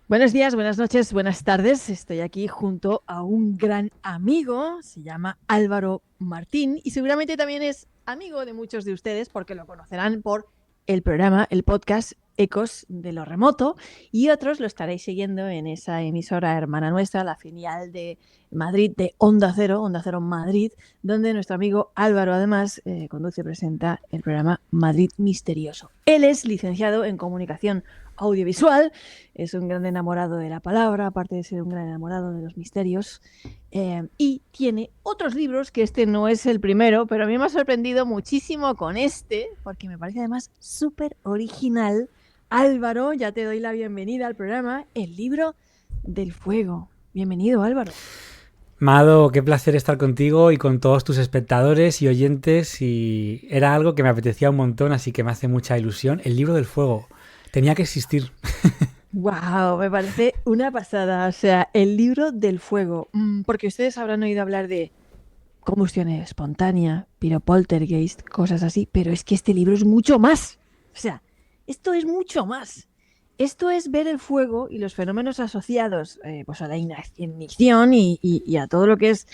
Buenos días, buenas noches, buenas tardes. Estoy aquí junto a un gran amigo, se llama Álvaro Martín y seguramente también es amigo de muchos de ustedes porque lo conocerán por el programa, el podcast Ecos de lo Remoto y otros lo estaréis siguiendo en esa emisora hermana nuestra, la filial de Madrid de Onda Cero Madrid, donde nuestro amigo Álvaro además conduce y presenta el programa Madrid Misterioso. Él es licenciado en comunicación audiovisual. Es un gran enamorado de la palabra, aparte de ser un gran enamorado de los misterios. Y tiene otros libros, que este no es el primero, pero a mí me ha sorprendido muchísimo con este, porque me parece además súper original. Álvaro, ya te doy la bienvenida al programa, El libro del fuego. Bienvenido, Álvaro. Mado, qué placer estar contigo y con todos tus espectadores y oyentes, y era algo que me apetecía un montón, así que me hace mucha ilusión. El libro del fuego tenía que existir. Wow, me parece una pasada. O sea, el libro del fuego. Porque ustedes habrán oído hablar de combustión espontánea, piropoltergeist, cosas así, pero es que este libro es mucho más. O sea, esto es mucho más. Esto es ver el fuego y los fenómenos asociados pues a la ignición y a todo lo que es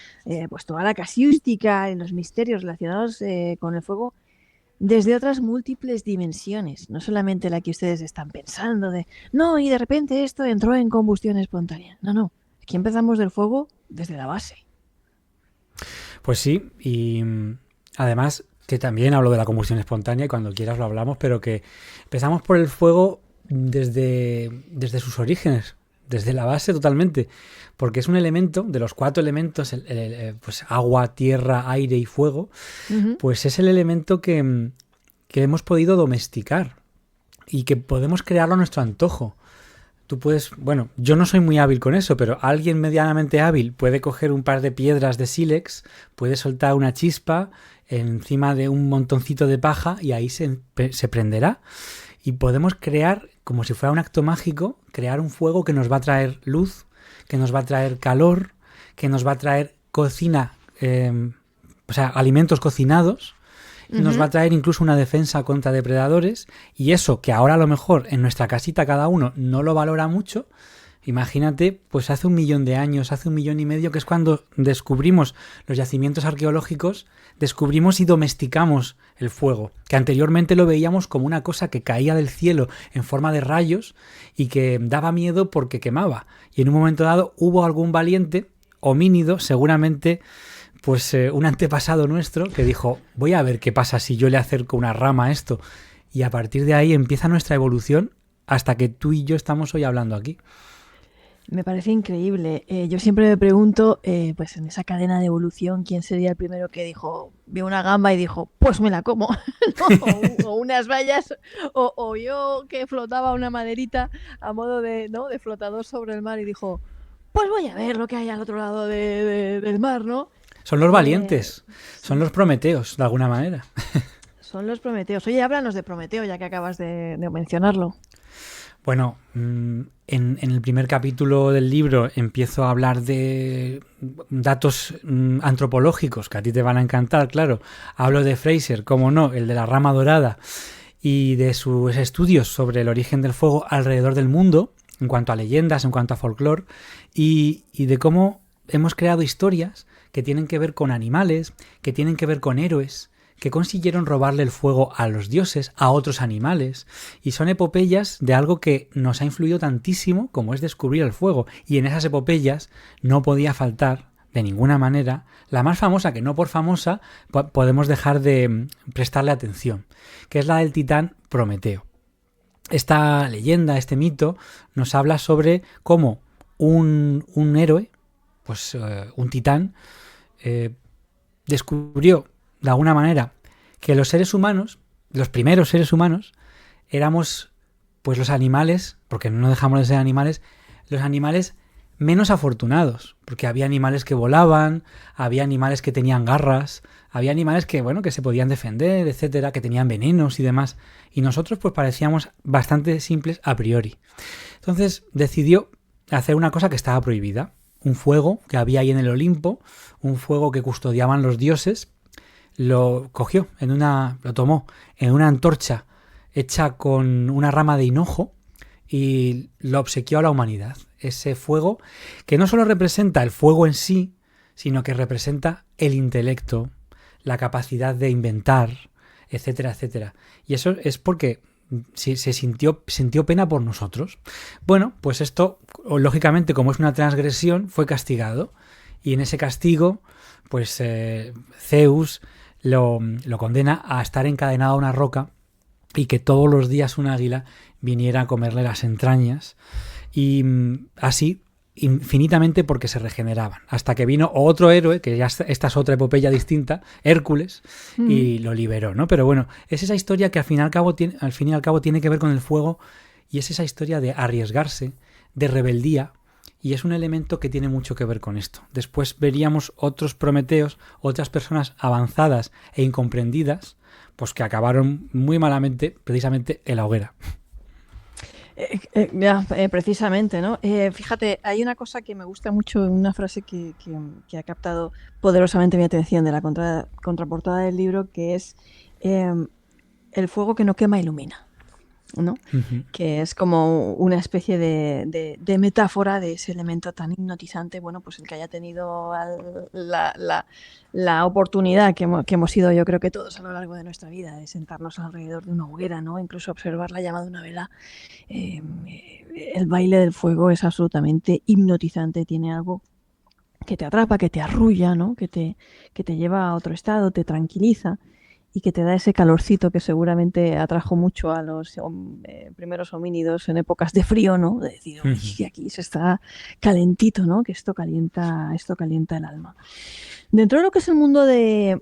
pues toda la casiústica y los misterios relacionados con el fuego desde otras múltiples dimensiones, no solamente la que ustedes están pensando de, no, y de repente esto entró en combustión espontánea. No, no, aquí empezamos del fuego desde la base. Pues sí, y además que también hablo de la combustión espontánea y cuando quieras lo hablamos, pero que empezamos por el fuego desde sus orígenes, desde la base totalmente, porque es un elemento de los cuatro elementos, pues agua, tierra, aire y fuego, Ujú. pues es el elemento que hemos podido domesticar y que podemos crearlo a nuestro antojo. Tú puedes, bueno, yo no soy muy hábil con eso, pero alguien medianamente hábil puede coger un par de piedras de sílex, puede soltar una chispa encima de un montoncito de paja y ahí se prenderá. Y podemos crear, como si fuera un acto mágico, crear un fuego que nos va a traer luz, que nos va a traer calor, que nos va a traer cocina, o sea, alimentos cocinados, y nos va a Ujú. traer incluso una defensa contra depredadores, y eso que ahora a lo mejor en nuestra casita cada uno no lo valora mucho. Imagínate, pues hace 1 millón de años, hace 1 millón y medio, que es cuando descubrimos los yacimientos arqueológicos, descubrimos y domesticamos el fuego, que anteriormente lo veíamos como una cosa que caía del cielo en forma de rayos y que daba miedo porque quemaba. Y en un momento dado hubo algún valiente, homínido, seguramente pues un antepasado nuestro que dijo, voy a ver qué pasa si yo le acerco una rama a esto. Y a partir de ahí empieza nuestra evolución hasta que tú y yo estamos hoy hablando aquí. Me parece increíble. Yo siempre me pregunto, pues en esa cadena de evolución, ¿quién sería el primero que dijo, vio una gamba y dijo, pues me la como? ¿No? O unas bayas, o yo que flotaba una maderita a modo de, ¿no? de flotador sobre el mar y dijo, pues voy a ver lo que hay al otro lado del mar, ¿no? Son los valientes, son Sí, los prometeos, de alguna manera. son los Prometeos. Oye, háblanos de Prometeo, ya que acabas de mencionarlo. Bueno, en el primer capítulo del libro empiezo a hablar de datos antropológicos que a ti te van a encantar, claro. Hablo de Fraser, como no, el de la rama dorada, y de sus estudios sobre el origen del fuego alrededor del mundo, en cuanto a leyendas, en cuanto a folclore, y de cómo hemos creado historias que tienen que ver con animales, que tienen que ver con héroes, que consiguieron robarle el fuego a los dioses, a otros animales, y son epopeyas de algo que nos ha influido tantísimo como es descubrir el fuego, y en esas epopeyas no podía faltar de ninguna manera la más famosa, que no por famosa podemos dejar de prestarle atención, que es la del titán Prometeo. Esta leyenda, este mito, nos habla sobre cómo un héroe, pues un titán, eh, descubrió de alguna manera que los seres humanos, los primeros seres humanos, éramos pues los animales, porque no dejamos de ser animales, los animales menos afortunados, porque había animales que volaban, había animales que tenían garras, había animales que, bueno, que se podían defender, etcétera, que tenían venenos y demás, y nosotros pues parecíamos bastante simples a priori. Entonces decidió hacer una cosa que estaba prohibida, un fuego que había ahí en el Olimpo, un fuego que custodiaban los dioses, lo cogió lo tomó en una antorcha hecha con una rama de hinojo y lo obsequió a la humanidad. Ese fuego que no solo representa el fuego en sí, sino que representa el intelecto, la capacidad de inventar, etcétera, etcétera. Y eso es porque se sintió pena por nosotros. Bueno, pues esto, lógicamente, como es una transgresión, fue castigado. Y en ese castigo, pues Zeus lo condena a estar encadenado a una roca y que todos los días un águila viniera a comerle las entrañas. Y así infinitamente, porque se regeneraban, hasta que vino otro héroe, que ya esta es otra epopeya distinta, Hércules, y lo liberó, ¿no? Pero bueno, es esa historia que al fin y al cabo tiene que ver con el fuego, y es esa historia de arriesgarse, de rebeldía, y es un elemento que tiene mucho que ver con esto. Después veríamos otros Prometeos, otras personas avanzadas e incomprendidas, pues que acabaron muy malamente precisamente en la hoguera. Precisamente, ¿no? Fíjate, hay una cosa que me gusta mucho, una frase que ha captado poderosamente mi atención de la contraportada del libro, que es el fuego que no quema ilumina, ¿no? Uh-huh. Que es como una especie de metáfora de ese elemento tan hipnotizante. Bueno, pues el que haya tenido la oportunidad que hemos ido, yo creo que todos a lo largo de nuestra vida, de sentarnos alrededor de una hoguera, ¿no? Incluso observar la llama de una vela. El baile del fuego es absolutamente hipnotizante, tiene algo que te atrapa, que te arrulla, ¿no? que te lleva a otro estado, te tranquiliza y que te da ese calorcito que seguramente atrajo mucho a los primeros homínidos en épocas de frío, ¿no? De decir, uy, aquí se está calentito, ¿no? Que esto calienta el alma. Dentro de lo que es el mundo de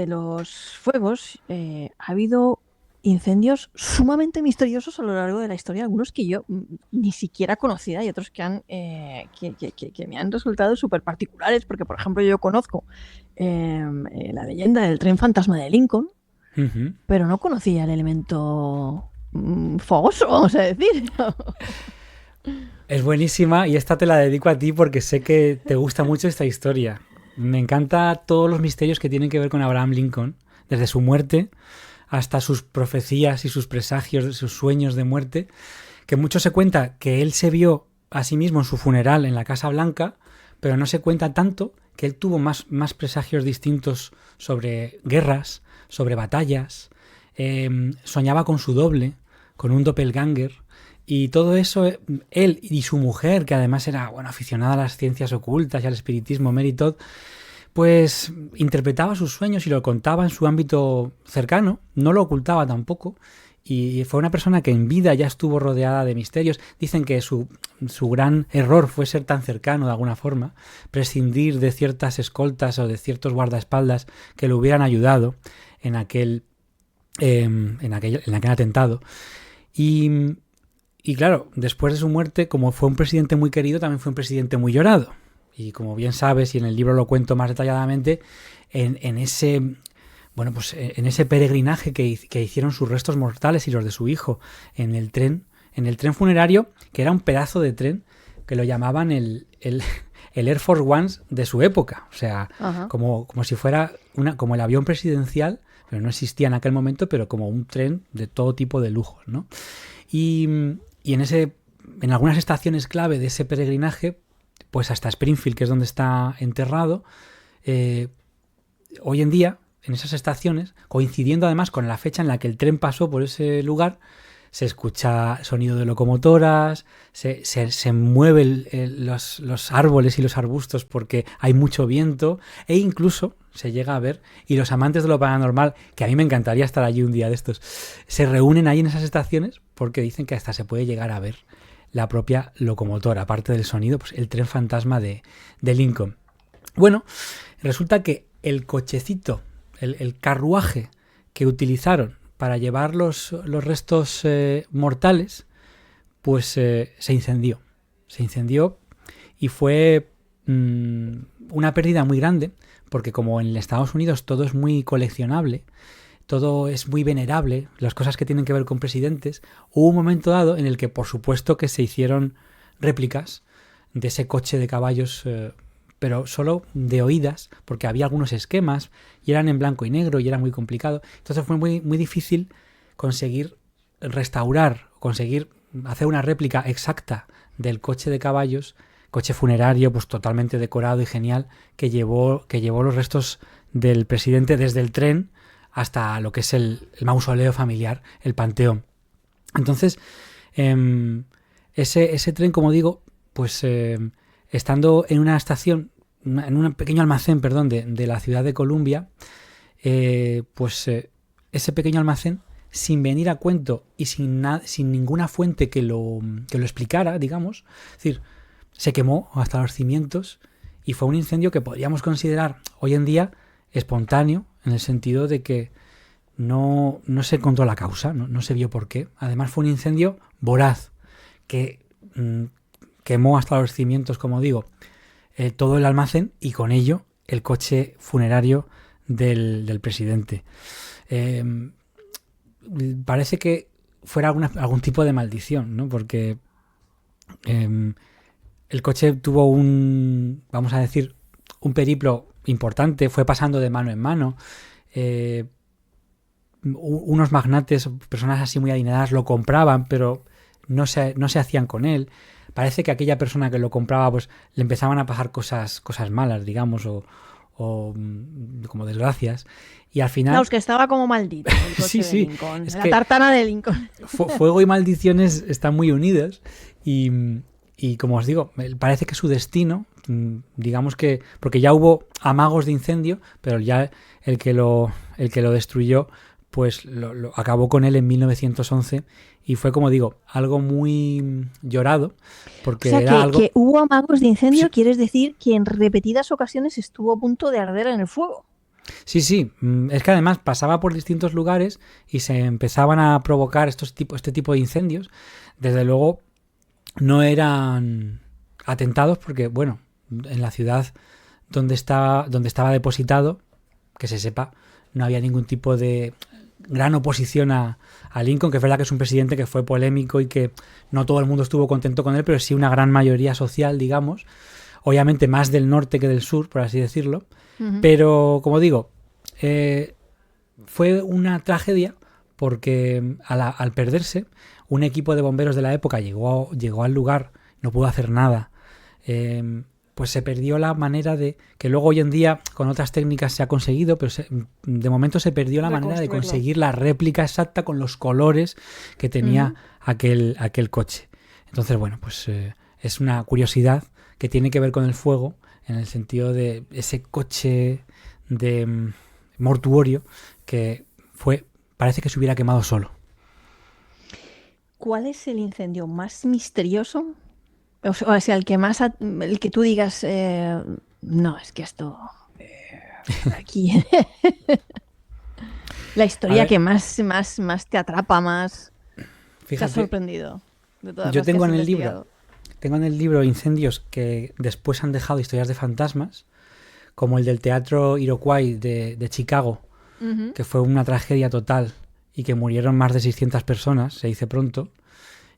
los fuegos, ha habido incendios sumamente misteriosos a lo largo de la historia, algunos que yo ni siquiera conocía y otros que me han resultado súper particulares, porque por ejemplo yo conozco la leyenda del tren fantasma de Lincoln, pero no conocía el elemento fogoso, vamos a decir. Es buenísima y esta te la dedico a ti porque sé que te gusta mucho esta historia. Me encanta todos los misterios que tienen que ver con Abraham Lincoln, desde su muerte hasta sus profecías y sus presagios, sus sueños de muerte, que mucho se cuenta que él se vio a sí mismo en su funeral en la Casa Blanca, pero no se cuenta tanto que él tuvo más presagios distintos sobre guerras, sobre batallas, soñaba con su doble, con un doppelganger, y todo eso, él y su mujer, que además era aficionada a las ciencias ocultas y al espiritismo, Mary Todd, pues interpretaba sus sueños y lo contaba en su ámbito cercano, no lo ocultaba tampoco, y fue una persona que en vida ya estuvo rodeada de misterios. Dicen que su gran error fue ser tan cercano de alguna forma, prescindir de ciertas escoltas o de ciertos guardaespaldas que le hubieran ayudado en aquel atentado. Y claro, después de su muerte, como fue un presidente muy querido, también fue un presidente muy llorado. Y como bien sabes, y en el libro lo cuento más detalladamente, en ese peregrinaje que hicieron sus restos mortales y los de su hijo en el tren funerario, que era un pedazo de tren que lo llamaban el Air Force One de su época. O sea, como si fuera como el avión presidencial, pero no existía en aquel momento, pero como un tren de todo tipo de lujos, ¿no? Y en algunas estaciones clave de ese peregrinaje, pues hasta Springfield, que es donde está enterrado, hoy en día, en esas estaciones, coincidiendo además con la fecha en la que el tren pasó por ese lugar, se escucha sonido de locomotoras, se mueven los árboles y los arbustos porque hay mucho viento, e incluso se llega a ver, y los amantes de lo paranormal, que a mí me encantaría estar allí un día de estos, se reúnen ahí en esas estaciones porque dicen que hasta se puede llegar a ver la propia locomotora, aparte del sonido, pues el tren fantasma de Lincoln. Bueno, resulta que el cochecito, el carruaje que utilizaron para llevar los restos mortales, pues se incendió. Se incendió y fue una pérdida muy grande, porque como en Estados Unidos todo es muy coleccionable, todo es muy venerable, las cosas que tienen que ver con presidentes, hubo un momento dado en el que por supuesto que se hicieron réplicas de ese coche de caballos, pero solo de oídas, porque había algunos esquemas y eran en blanco y negro y era muy complicado. Entonces fue muy, muy difícil conseguir restaurar, conseguir hacer una réplica exacta del coche de caballos, coche funerario, pues totalmente decorado y genial, que llevó los restos del presidente desde el tren hasta lo que es el mausoleo familiar, el panteón. Entonces, ese tren, como digo, pues estando en una estación, en un pequeño almacén, perdón, de la ciudad de Columbia, ese pequeño almacén, sin venir a cuento y sin ninguna fuente que lo explicara, digamos, es decir, se quemó hasta los cimientos y fue un incendio que podríamos considerar hoy en día espontáneo, en el sentido de que no se encontró la causa, no se vio por qué. Además fue un incendio voraz que quemó hasta los cimientos, como digo, todo el almacén y con ello el coche funerario del presidente. Parece que fuera algún tipo de maldición, ¿no? Porque el coche tuvo vamos a decir, un periplo importante, fue pasando de mano en mano. Unos magnates, personas así muy adineradas, lo compraban, pero no se hacían con él. Parece que aquella persona que lo compraba, pues le empezaban a pasar cosas malas, digamos, o como desgracias. Y al final... Claro, es que estaba como maldito el coche de Lincoln. La tartana de Lincoln. Fuego y maldiciones están muy unidas y como os digo, parece que su destino, digamos que... Porque ya hubo amagos de incendio, pero ya el que lo destruyó, pues lo acabó con él en 1911 y fue, como digo, algo muy llorado, porque o sea, era algo... que hubo amagos de incendio, sí. ¿Quieres decir que en repetidas ocasiones estuvo a punto de arder en el fuego? Sí, es que además pasaba por distintos lugares y se empezaban a provocar este tipo de incendios. Desde luego no eran atentados porque, bueno, en la ciudad donde estaba depositado, que se sepa, no había ningún tipo de gran oposición a Lincoln, que es verdad que es un presidente que fue polémico y que no todo el mundo estuvo contento con él, pero sí una gran mayoría social, digamos, obviamente más del norte que del sur, por así decirlo. Uh-huh. Pero, como digo, fue una tragedia porque al perderse, un equipo de bomberos de la época llegó al lugar, no pudo hacer nada. Pues se perdió la manera de, que luego hoy en día con otras técnicas se ha conseguido, pero de momento se perdió la manera de conseguir la réplica exacta con los colores que tenía aquel coche. Entonces, bueno, pues es una curiosidad que tiene que ver con el fuego, en el sentido de ese coche de mortuorio que parece que se hubiera quemado solo. ¿Cuál es el incendio más misterioso? O sea, el que tú digas, no, es que esto aquí la historia que más te atrapa, más te ha sorprendido de todas yo tengo en el libro incendios que después han dejado historias de fantasmas, como el del Teatro Iroquois de Chicago, uh-huh. que fue una tragedia total y que murieron más de 600 personas, se dice pronto.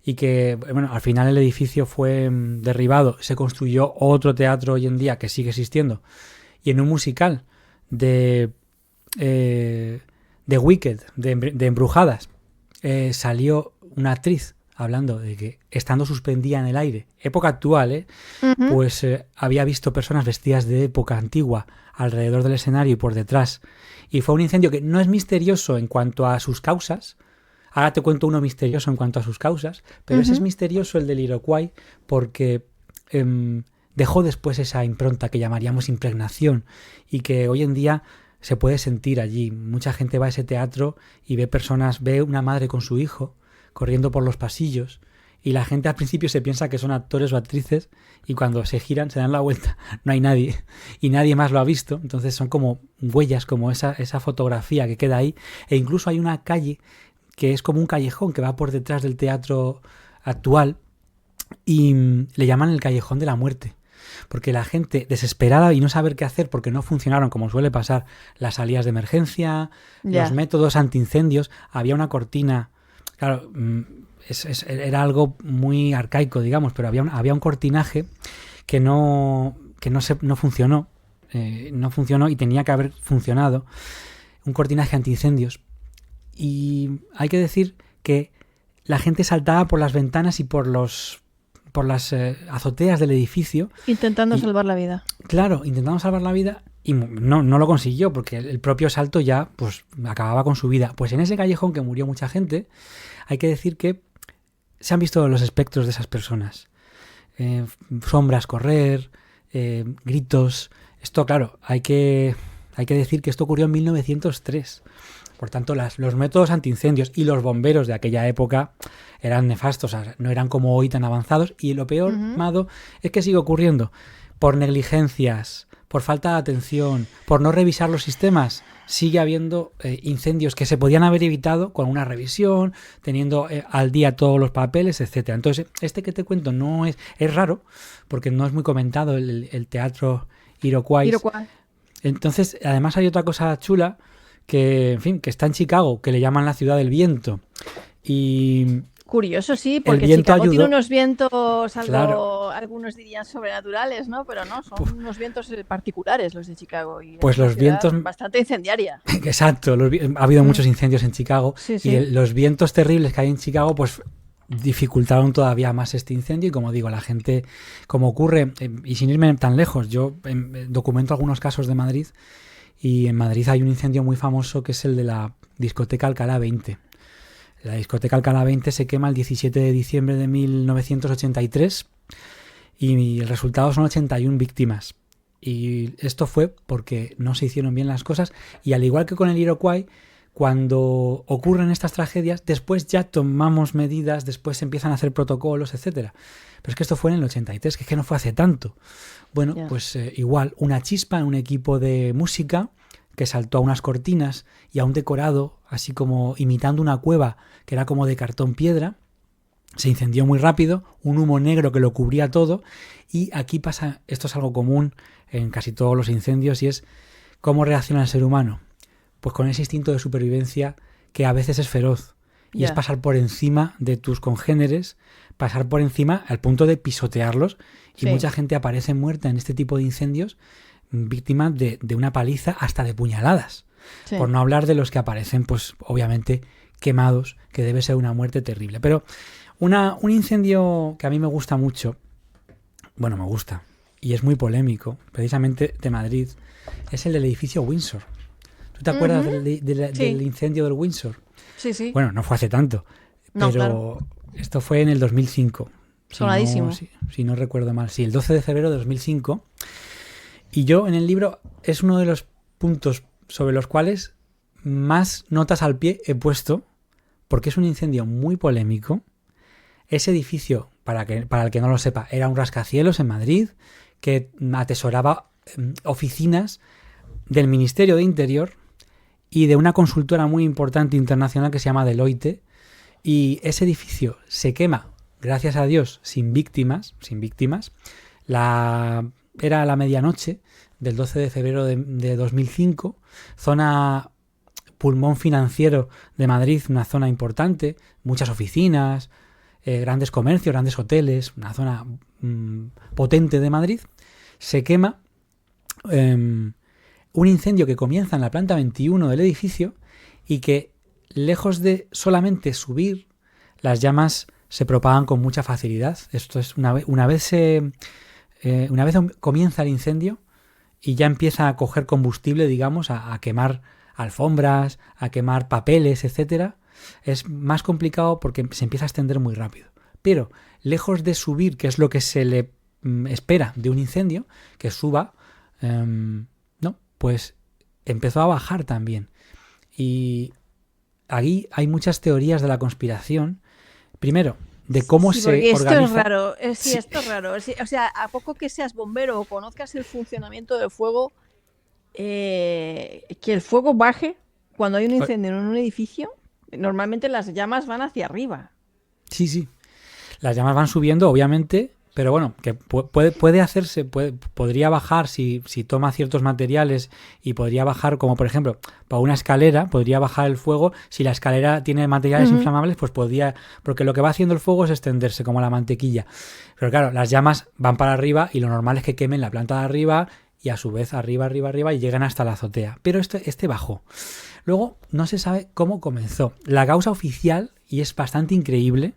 Y que, bueno, al final el edificio fue derribado, se construyó otro teatro hoy en día que sigue existiendo. Y en un musical de Wicked, de Embrujadas, salió una actriz hablando de que, estando suspendida en el aire, época actual, uh-huh. pues había visto personas vestidas de época antigua alrededor del escenario y por detrás. Y fue un incendio que no es misterioso en cuanto a sus causas. Ahora te cuento uno misterioso en cuanto a sus causas, pero uh-huh. ese es misterioso, el del Iroquois, porque dejó después esa impronta que llamaríamos impregnación y que hoy en día se puede sentir allí. Mucha gente va a ese teatro y ve una madre con su hijo corriendo por los pasillos y la gente al principio se piensa que son actores o actrices y cuando se giran, se dan la vuelta, no hay nadie y nadie más lo ha visto. Entonces son como huellas, como esa fotografía que queda ahí. E incluso hay una calle que es como un callejón que va por detrás del teatro actual y le llaman el Callejón de la Muerte, porque la gente desesperada y no saber qué hacer porque no funcionaron, como suele pasar, las salidas de emergencia, los métodos antiincendios, había una cortina, claro, era algo muy arcaico, digamos, pero había un cortinaje que no funcionó, no funcionó y tenía que haber funcionado, un cortinaje antiincendios. Y hay que decir que la gente saltaba por las ventanas y por las azoteas del edificio. Intentando salvar la vida. Claro, intentando salvar la vida y no lo consiguió porque el propio salto ya pues acababa con su vida. Pues en ese callejón que murió mucha gente, hay que decir que se han visto los espectros de esas personas. Sombras correr, gritos. Esto, claro, hay que decir que esto ocurrió en 1903. Por tanto, los métodos antiincendios y los bomberos de aquella época eran nefastos, o sea, no eran como hoy tan avanzados. Y lo peor, Mado, es que sigue ocurriendo. Por negligencias, por falta de atención, por no revisar los sistemas, sigue habiendo incendios que se podían haber evitado con una revisión, teniendo al día todos los papeles, etcétera. Entonces, este que te cuento no es raro, porque no es muy comentado el teatro Iroquois. Entonces, además hay otra cosa chula que, en fin, que está en Chicago, que le llaman la ciudad del viento. Y curioso, sí, porque Chicago tiene unos vientos algo, claro, algunos dirían sobrenaturales, ¿no? Pero no, son unos vientos particulares los de Chicago. Y pues los vientos... bastante incendiaria. Exacto, ha habido muchos incendios en Chicago, sí. Y los vientos terribles que hay en Chicago, pues dificultaron todavía más este incendio y, como digo, la gente, como ocurre, y sin irme tan lejos, yo documento algunos casos de Madrid, y en Madrid hay un incendio muy famoso que es el de la discoteca Alcalá 20. La discoteca Alcalá 20 se quema el 17 de diciembre de 1983 y el resultado son 81 víctimas. Y esto fue porque no se hicieron bien las cosas, y al igual que con el Iroquois, cuando ocurren estas tragedias, después ya tomamos medidas, después se empiezan a hacer protocolos, etcétera. Pero es que esto fue en el 83, que es que no fue hace tanto. Bueno, pues igual, una chispa en un equipo de música que saltó a unas cortinas y a un decorado, así como imitando una cueva que era como de cartón piedra, se incendió muy rápido, un humo negro que lo cubría todo, y aquí pasa, esto es algo común en casi todos los incendios, y es cómo reacciona el ser humano. Pues con ese instinto de supervivencia que a veces es feroz, y es pasar por encima de tus congéneres, pasar por encima al punto de pisotearlos, y mucha gente aparece muerta en este tipo de incendios, víctima de una paliza, hasta de puñaladas. Sí. Por no hablar de los que aparecen, pues obviamente quemados, que debe ser una muerte terrible. Pero un incendio que a mí me gusta mucho, bueno, me gusta, y es muy polémico, precisamente de Madrid, es el del edificio Windsor. ¿Tú te acuerdas del incendio del Windsor? Sí, sí. Bueno, no fue hace tanto, pero claro, esto fue en el 2005. Sonadísimo. Si no recuerdo mal. Sí, el 12 de febrero de 2005. Y yo en el libro es uno de los puntos sobre los cuales más notas al pie he puesto, porque es un incendio muy polémico. Ese edificio, para el que no lo sepa, era un rascacielos en Madrid que atesoraba oficinas del Ministerio de Interior y de una consultora muy importante internacional que se llama Deloitte, y ese edificio se quema, gracias a Dios, sin víctimas. Era la medianoche del 12 de febrero de 2005, zona pulmón financiero de Madrid, una zona importante, muchas oficinas, grandes comercios, grandes hoteles, una zona potente de Madrid. Se quema un incendio que comienza en la planta 21 del edificio y que, lejos de solamente subir, las llamas se propagan con mucha facilidad. Esto es una vez comienza el incendio y ya empieza a coger combustible, digamos, a quemar alfombras, a quemar papeles, etcétera. Es más complicado porque se empieza a extender muy rápido. Pero lejos de subir, que es lo que se le espera de un incendio, que suba, pues empezó a bajar también. Y ahí hay muchas teorías de la conspiración. Primero, de cómo se organiza. Esto es raro. Esto es raro. O sea, a poco que seas bombero o conozcas el funcionamiento del fuego, que el fuego baje cuando hay un incendio en un edificio, normalmente las llamas van hacia arriba. Sí. Las llamas van subiendo, obviamente, pero bueno, que puede hacerse, podría bajar si toma ciertos materiales, y podría bajar, como por ejemplo, para una escalera, podría bajar el fuego. Si la escalera tiene materiales inflamables, pues podría, porque lo que va haciendo el fuego es extenderse como la mantequilla. Pero claro, las llamas van para arriba y lo normal es que quemen la planta de arriba y a su vez arriba y llegan hasta la azotea. Pero este bajó. Luego no se sabe cómo comenzó. La causa oficial, y es bastante increíble.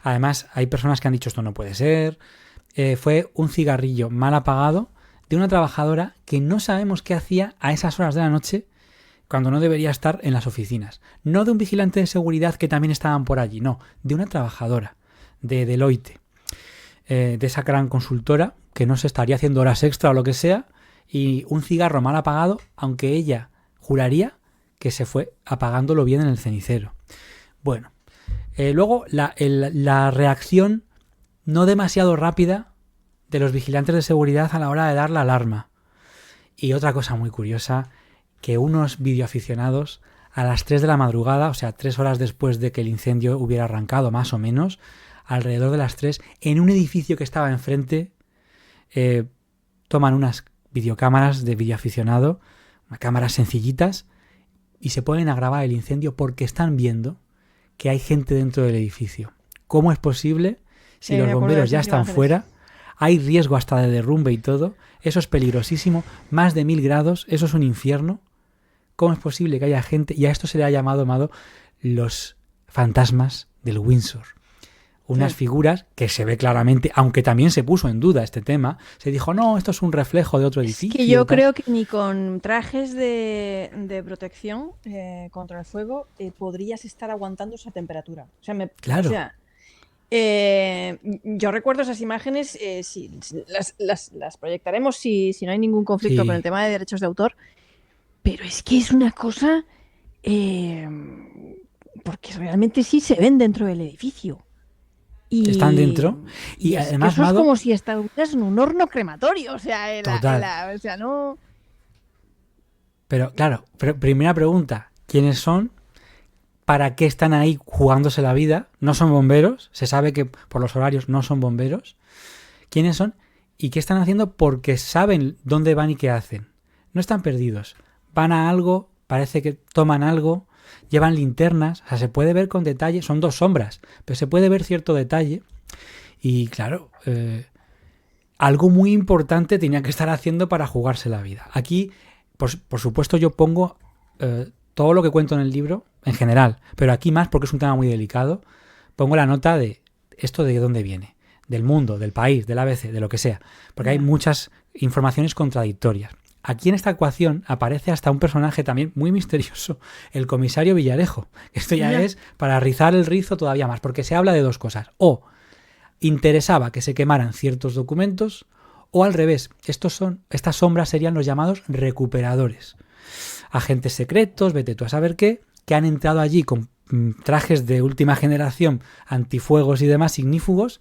Además, hay personas que han dicho esto no puede ser. Fue un cigarrillo mal apagado de una trabajadora que no sabemos qué hacía a esas horas de la noche cuando no debería estar en las oficinas. No de un vigilante de seguridad que también estaban por allí, no, de una trabajadora de Deloitte, de esa gran consultora que no se estaría haciendo horas extra o lo que sea, y un cigarro mal apagado, aunque ella juraría que se fue apagándolo bien en el cenicero. Bueno, luego la reacción no demasiado rápida de los vigilantes de seguridad a la hora de dar la alarma. Y otra cosa muy curiosa, que unos videoaficionados a las 3 de la madrugada, o sea, 3 horas después de que el incendio hubiera arrancado, más o menos, alrededor de las 3, en un edificio que estaba enfrente, toman unas videocámaras de videoaficionado, unas cámaras sencillitas, y se ponen a grabar el incendio porque están viendo que hay gente dentro del edificio. ¿Cómo es posible si los bomberos ya están fuera? Hay riesgo hasta de derrumbe y todo. Eso es peligrosísimo. Más de 1000 grados. Eso es un infierno. ¿Cómo es posible que haya gente? Y a esto se le ha llamado, Amado, los fantasmas del Windsor. Unas figuras que se ve claramente, aunque también se puso en duda este tema, se dijo, no, esto es un reflejo de otro edificio. Es que yo creo que ni con trajes de protección contra el fuego podrías estar aguantando esa temperatura. O sea, claro. O sea, yo recuerdo esas imágenes, las proyectaremos si no hay ningún conflicto con el tema de derechos de autor, pero es que es una cosa, porque realmente sí se ven dentro del edificio. Están dentro y además eso es como si estuvieras en un horno crematorio, o sea, total. O sea, no. Pero claro, primera pregunta, ¿quiénes son? ¿Para qué están ahí jugándose la vida? No son bomberos, se sabe que por los horarios no son bomberos. ¿Quiénes son? ¿Y qué están haciendo? Porque saben dónde van y qué hacen. No están perdidos. Van a algo, parece que toman algo, llevan linternas, o sea, se puede ver con detalle, son 2 sombras, pero se puede ver cierto detalle. Y claro, algo muy importante tenía que estar haciendo para jugarse la vida. Aquí, por supuesto, yo pongo todo lo que cuento en el libro, en general, pero aquí más porque es un tema muy delicado, pongo la nota de esto de dónde viene, del mundo, del país, del ABC, de lo que sea, porque hay muchas informaciones contradictorias. Aquí en esta ecuación aparece hasta un personaje también muy misterioso, el comisario Villarejo. Esto ya es para rizar el rizo todavía más, porque se habla de 2 cosas. O interesaba que se quemaran ciertos documentos, o al revés, estas sombras serían los llamados recuperadores. Agentes secretos, vete tú a saber qué, que han entrado allí con trajes de última generación, antifuegos y demás ignífugos,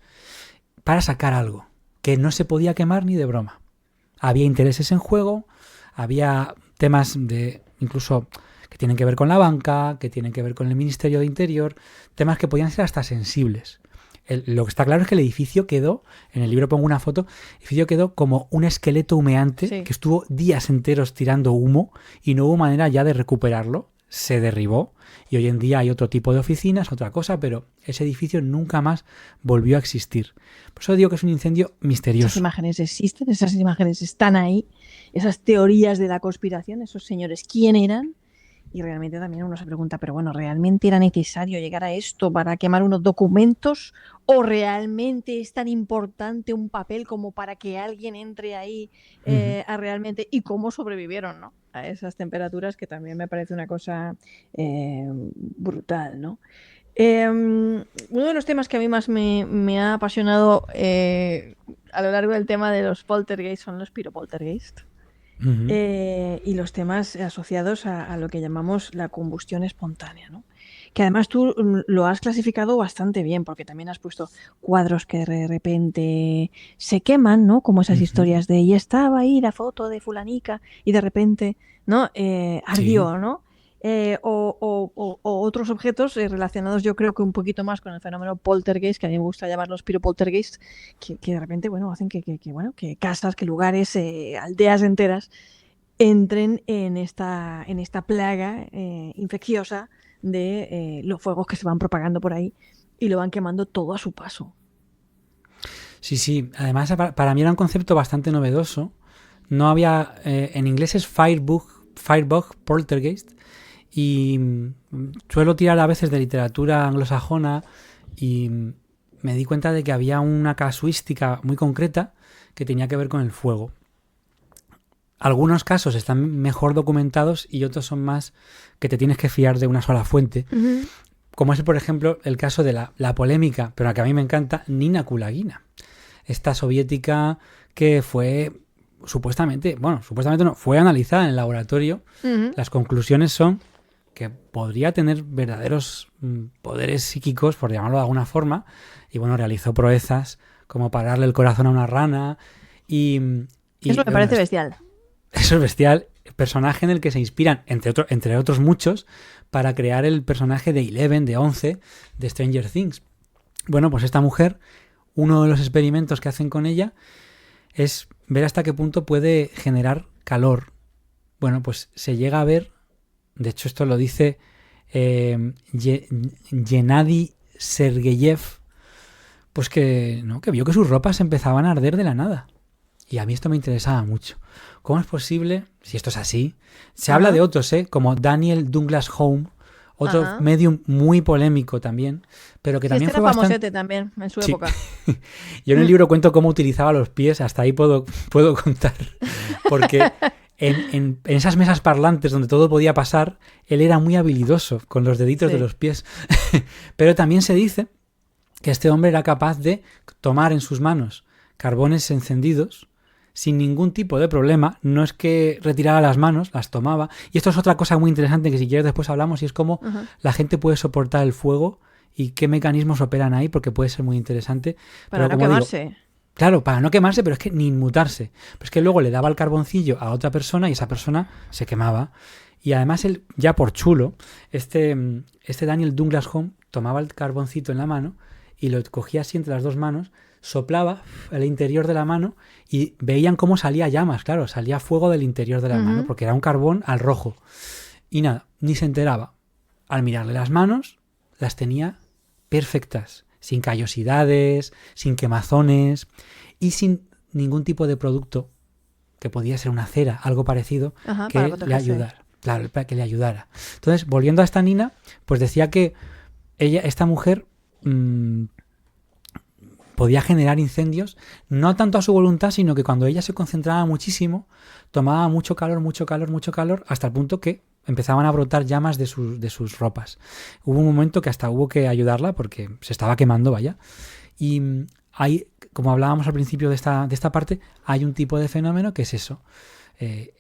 para sacar algo que no se podía quemar ni de broma. Había intereses en juego, había temas de incluso que tienen que ver con la banca, que tienen que ver con el Ministerio de Interior, temas que podían ser hasta sensibles. Lo que está claro es que el edificio quedó, en el libro pongo una foto, el edificio quedó como un esqueleto humeante que estuvo días enteros tirando humo y no hubo manera ya de recuperarlo, se derribó y hoy en día hay otro tipo de oficinas, otra cosa, pero ese edificio nunca más volvió a existir. Por eso digo que es un incendio misterioso. Esas imágenes existen, esas imágenes están ahí, esas teorías de la conspiración, esos señores, ¿quién eran? Y realmente también uno se pregunta, pero bueno, ¿realmente era necesario llegar a esto para quemar unos documentos? ¿O realmente es tan importante un papel como para que alguien entre ahí a realmente... ¿Y cómo sobrevivieron, ¿no? A esas temperaturas, que también me parece una cosa brutal, ¿no? Uno de los temas que a mí más me ha apasionado a lo largo del tema de los poltergeist son los piropoltergeist. Y los temas asociados a lo que llamamos la combustión espontánea, ¿no? Que además tú lo has clasificado bastante bien, porque también has puesto cuadros que de repente se queman, ¿no? Como esas historias de, y estaba ahí la foto de fulanica y de repente, ¿no? Ardió, ¿no? O otros objetos relacionados, yo creo que un poquito más con el fenómeno poltergeist, que a mí me gusta llamarlos piropoltergeist, que de repente, bueno, hacen que casas, que lugares, aldeas enteras entren en esta plaga infecciosa de los fuegos que se van propagando por ahí y lo van quemando todo a su paso. Sí. Además, para mí era un concepto bastante novedoso. No había... en inglés es Firebug Poltergeist. Y suelo tirar a veces de literatura anglosajona y me di cuenta de que había una casuística muy concreta que tenía que ver con el fuego. Algunos casos están mejor documentados y otros son más que te tienes que fiar de una sola fuente. Ujú. Como es, por ejemplo, el caso de la polémica, pero que a mí me encanta, Nina Kulagina. Esta soviética que fue supuestamente no, fue analizada en el laboratorio. Ujú. Las conclusiones son que podría tener verdaderos poderes psíquicos, por llamarlo de alguna forma, y bueno, realizó proezas como pararle el corazón a una rana y Eso me bueno, parece bestial. eso es bestial, personaje en el que se inspiran, entre otros muchos, para crear el personaje de Eleven, de 11, de Stranger Things. Bueno, pues esta mujer, uno de los experimentos que hacen con ella es ver hasta qué punto puede generar calor. Bueno, pues se llega a ver, de hecho esto lo dice Gennady Sergeyev, pues que, ¿no? Que vio que sus ropas empezaban a arder de la nada. Y a mí esto me interesaba mucho. ¿Cómo es posible, si esto es así? Se habla de otros, como Daniel Douglas Home, otro Ajá. medium muy polémico también, pero que Sí, este también era fue bastante... famosete también en su Sí. época. Yo en el libro cuento cómo utilizaba los pies, hasta ahí puedo contar, porque en esas mesas parlantes donde todo podía pasar, él era muy habilidoso con los deditos de Sí. los pies. Pero también se dice que este hombre era capaz de tomar en sus manos carbones encendidos sin ningún tipo de problema. No es que retirara las manos, las tomaba. Y esto es otra cosa muy interesante que si quieres después hablamos, y es cómo Ajá. la gente puede soportar el fuego y qué mecanismos operan ahí, porque puede ser muy interesante. Para Pero no como digo, quemarse. claro, para no quemarse, pero es que ni inmutarse. Pero es que luego le daba el carboncillo a otra persona y esa persona se quemaba. Y además él, ya por chulo, este Daniel Douglas Home tomaba el carboncito en la mano y lo cogía así entre las dos manos, soplaba el interior de la mano y veían cómo salía llamas, claro, salía fuego del interior de la mano, Ujú. porque era un carbón al rojo. Y nada, ni se enteraba. Al mirarle las manos, las tenía perfectas, sin callosidades, sin quemazones y sin ningún tipo de producto que podía ser una cera, algo parecido, Ajá, para que le protegerse. ayudara. Claro, para que le ayudara. Entonces, volviendo a esta Nina, pues decía que esta mujer podía generar incendios, no tanto a su voluntad, sino que cuando ella se concentraba muchísimo, tomaba mucho calor, mucho calor, mucho calor, hasta el punto que empezaban a brotar llamas de sus ropas. Hubo un momento que hasta hubo que ayudarla porque se estaba quemando, vaya. Y hay, como hablábamos al principio de esta parte, hay un tipo de fenómeno que es eso. Que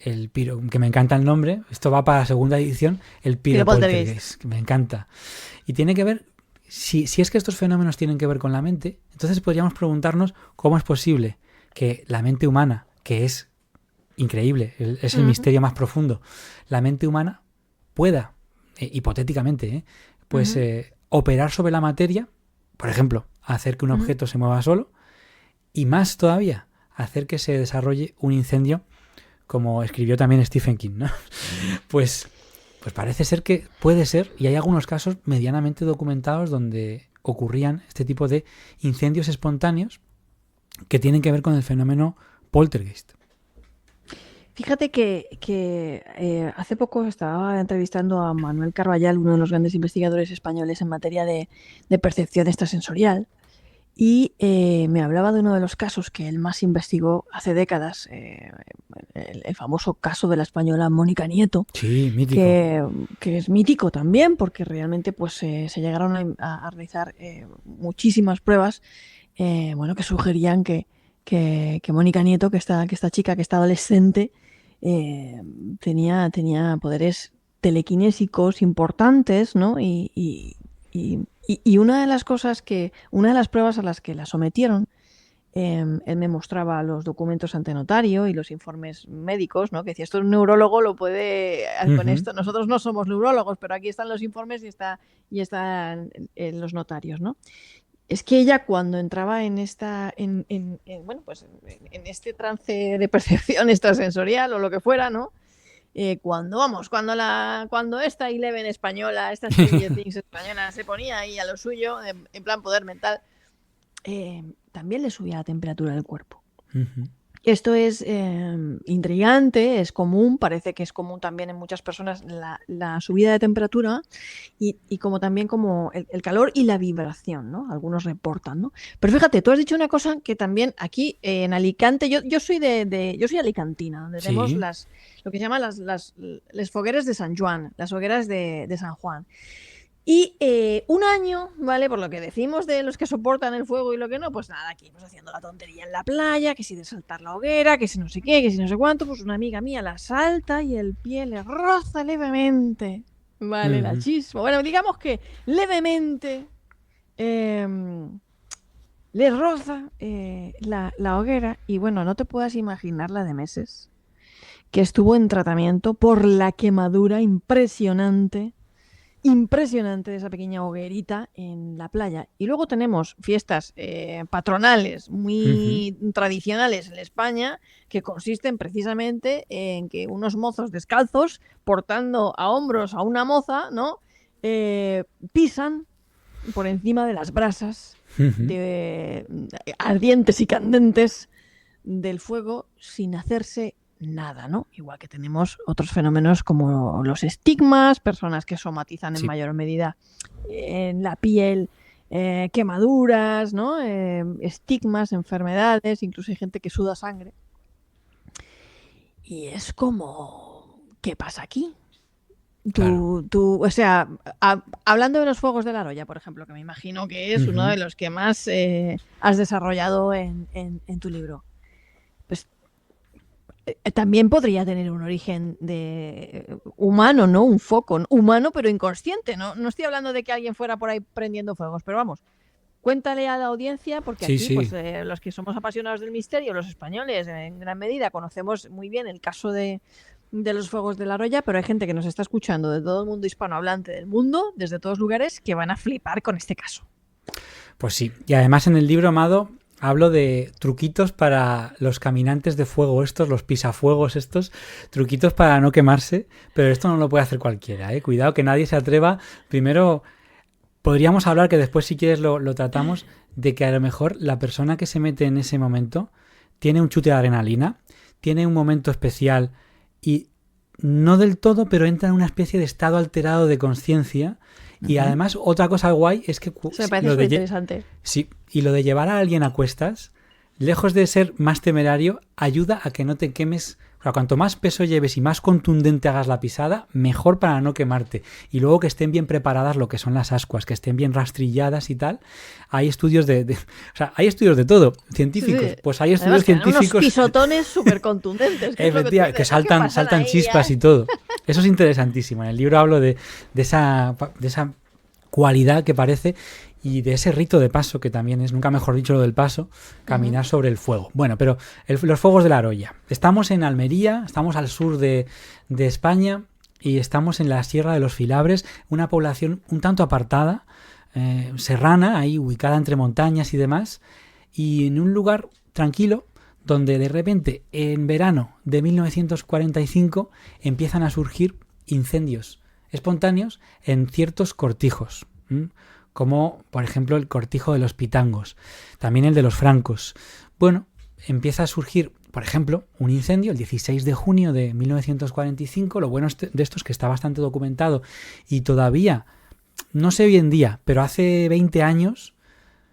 me encanta el nombre, esto va para la segunda edición, el Piropoltergeist. piropoltergeist, que me encanta. Y tiene que ver, si es que estos fenómenos tienen que ver con la mente, entonces podríamos preguntarnos cómo es posible que la mente humana, que es increíble, es el misterio más profundo, la mente humana pueda, hipotéticamente, pues operar sobre la materia, por ejemplo, hacer que un objeto se mueva solo, y más todavía, hacer que se desarrolle un incendio, como escribió también Stephen King, ¿no? Pues parece ser que puede ser, y hay algunos casos medianamente documentados donde ocurrían este tipo de incendios espontáneos que tienen que ver con el fenómeno poltergeist. Fíjate que hace poco estaba entrevistando a Manuel Carballal, uno de los grandes investigadores españoles en materia de percepción extrasensorial, y me hablaba de uno de los casos que él más investigó hace décadas, el famoso caso de la española Mónica Nieto, Sí, mítico. que es mítico también, porque realmente pues, se llegaron a realizar muchísimas pruebas bueno, que sugerían que Mónica Nieto, que esta chica, que está adolescente, tenía poderes telequinésicos importantes, ¿no? Y una de las cosas una de las pruebas a las que la sometieron, él me mostraba los documentos ante notario y los informes médicos, ¿no? Que decía, esto un neurólogo lo puede con esto. Nosotros no somos neurólogos, pero aquí están los informes y están los notarios, ¿no? Es que ella cuando entraba en bueno, pues en este trance de percepción extrasensorial o lo que fuera, ¿no? Cuando esta Eleven española, esta Stranger Things española se ponía ahí a lo suyo, en plan poder mental, también le subía la temperatura del cuerpo. Esto es intrigante, es común, parece que es común también en muchas personas la subida de temperatura y como también como el calor y la vibración, ¿no? Algunos reportan, ¿no? Pero fíjate, tú has dicho una cosa que también aquí en Alicante, yo soy yo soy alicantina, donde tenemos Sí. lo que se llaman las fogueras de San Juan, las hogueras de San Juan. Y un año, ¿vale? Por lo que decimos de los que soportan el fuego y lo que no, pues nada, aquí pues haciendo la tontería en la playa, que si de saltar la hoguera, que si no sé qué, que si no sé cuánto, pues una amiga mía la salta y el pie le roza levemente, ¿vale? La Ujú. chispa. Bueno, digamos que levemente eh, le roza la hoguera y bueno, no te puedas imaginar la de meses que estuvo en tratamiento por la quemadura impresionante de esa pequeña hoguerita en la playa. Y luego tenemos fiestas patronales Ujú. muy tradicionales en España que consisten precisamente en que unos mozos descalzos, portando a hombros a una moza, ¿no? Pisan por encima de las brasas Ujú. de, ardientes y candentes del fuego sin hacerse nada, ¿no? Igual que tenemos otros fenómenos como los estigmas, personas que somatizan en Sí. mayor medida en la piel quemaduras, ¿no? Estigmas, enfermedades, incluso hay gente que suda sangre. Y es como, ¿qué pasa aquí? Claro. O sea, hablando de los fuegos de la Roya, por ejemplo, que me imagino que es uno Ujú. de los que más has desarrollado en tu libro, pues también podría tener un origen de humano, ¿no? Un foco humano, pero inconsciente, ¿no? No estoy hablando de que alguien fuera por ahí prendiendo fuegos, pero vamos, cuéntale a la audiencia, porque Sí, aquí, pues, sí. los que somos apasionados del misterio, los españoles, en gran medida, conocemos muy bien el caso de los fuegos de la Roya, pero hay gente que nos está escuchando de todo el mundo hispanohablante del mundo, desde todos lugares, que van a flipar con este caso. Pues sí. Y además en el libro, Amado, hablo de truquitos para los caminantes de fuego estos, los pisafuegos estos, truquitos para no quemarse, pero esto no lo puede hacer cualquiera, ¿eh? Cuidado que nadie se atreva. Primero, podríamos hablar, que después si quieres lo tratamos, de que a lo mejor la persona que se mete en ese momento tiene un chute de adrenalina, tiene un momento especial y no del todo, pero entra en una especie de estado alterado de conciencia. Y Ujú. además otra cosa guay es que Eso me parece súper interesante. sí, y lo de llevar a alguien a cuestas, lejos de ser más temerario, ayuda a que no te quemes. O sea, cuanto más peso lleves y más contundente hagas la pisada, mejor para no quemarte. Y luego que estén bien preparadas lo que son las ascuas, que estén bien rastrilladas y tal. Hay estudios o sea, hay estudios de todo, Sí, científicos. sí. Pues hay Además estudios que dan unos científicos, pisotones súper contundentes, que es lo que tú efectivamente, que dices. Es que pasan saltan ahí chispas ya. y todo. Eso es interesantísimo. En el libro hablo de esa cualidad que parece y de ese rito de paso que también es, nunca mejor dicho lo del paso, Ujú. caminar sobre el fuego. Bueno, pero los fuegos de la Roya. Estamos en Almería, estamos al sur de España y estamos en la Sierra de los Filabres, una población un tanto apartada, serrana, ahí ubicada entre montañas y demás, y en un lugar tranquilo donde de repente en verano de 1945 empiezan a surgir incendios espontáneos en ciertos cortijos, como por ejemplo el cortijo de los pitangos, también el de los francos. Bueno, empieza a surgir, por ejemplo, un incendio el 16 de junio de 1945. Lo bueno de esto es que está bastante documentado y todavía, no sé hoy en día, pero hace 20 años,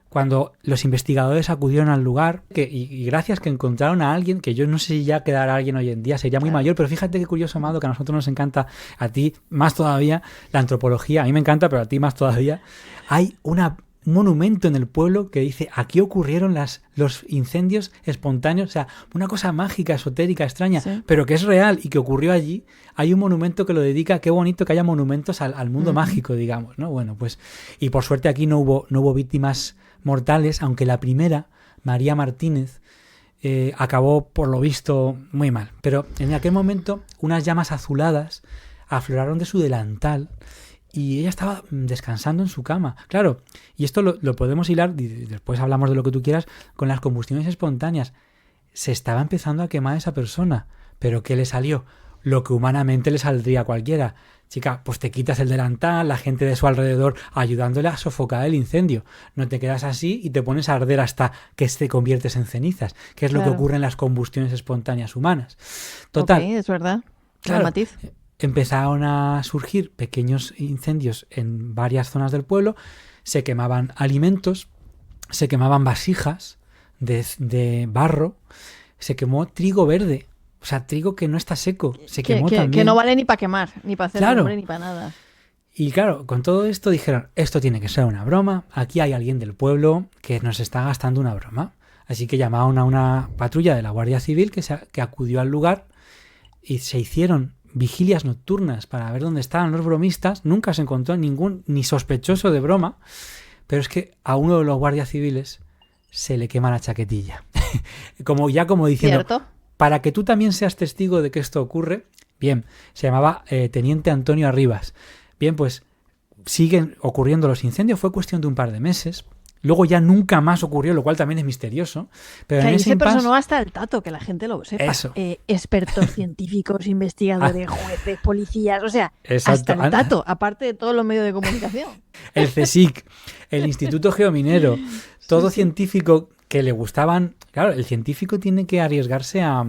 cuando los investigadores acudieron al lugar, y gracias que encontraron a alguien, que yo no sé si ya quedará alguien hoy en día, sería muy Claro. mayor, pero fíjate qué curioso, Amado, que a nosotros nos encanta, a ti más todavía, la antropología, a mí me encanta, pero a ti más todavía. Hay un monumento en el pueblo que dice, aquí ocurrieron los incendios espontáneos, o sea, una cosa mágica, esotérica, extraña, Sí. pero que es real y que ocurrió allí. Hay un monumento que lo dedica, qué bonito que haya monumentos al mundo Ujú. mágico, digamos, ¿no? Bueno, pues, y por suerte aquí no hubo víctimas mortales, aunque la primera, María Martínez, acabó por lo visto muy mal. Pero en aquel momento unas llamas azuladas afloraron de su delantal y ella estaba descansando en su cama. Claro, y esto lo podemos hilar, y después hablamos de lo que tú quieras, con las combustiones espontáneas. Se estaba empezando a quemar esa persona, pero ¿qué le salió? lo que humanamente le saldría a cualquiera. Chica, pues te quitas el delantal, la gente de su alrededor ayudándole a sofocar el incendio. No te quedas así y te pones a arder hasta que te conviertes en cenizas, que es lo que Claro. ocurre en las combustiones espontáneas humanas. Ok, Total, es verdad. Buen claro, matiz. empezaron a surgir pequeños incendios en varias zonas del pueblo, se quemaban alimentos, se quemaban vasijas de barro, se quemó trigo verde, o sea, trigo que no está seco, se quemó Que también. no vale ni para quemar, ni para hacer Claro. lumbre, ni para nada. Y claro, con todo esto dijeron, esto tiene que ser una broma, aquí hay alguien del pueblo que nos está gastando una broma. Así que llamaron a una patrulla de la Guardia Civil que acudió al lugar y se hicieron vigilias nocturnas para ver dónde estaban los bromistas. Nunca se encontró ningún ni sospechoso de broma, pero es que a uno de los guardias civiles se le quema la chaquetilla. como diciendo, ¿Cierto? para que tú también seas testigo de que esto ocurre. Bien, se llamaba Teniente Antonio Arribas. Bien, pues siguen ocurriendo los incendios, fue cuestión de un par de meses. Luego ya nunca más ocurrió, lo cual también es misterioso. Pero Que en ahí ese se impasse, personó hasta el tato, que la gente lo sepa. Eso. Expertos científicos, investigadores, jueces, policías, o sea, Exacto. hasta el tato, aparte de todos los medios de comunicación. El CSIC, el Instituto Geominero, todo científico que le gustaban. Claro, el científico tiene que arriesgarse a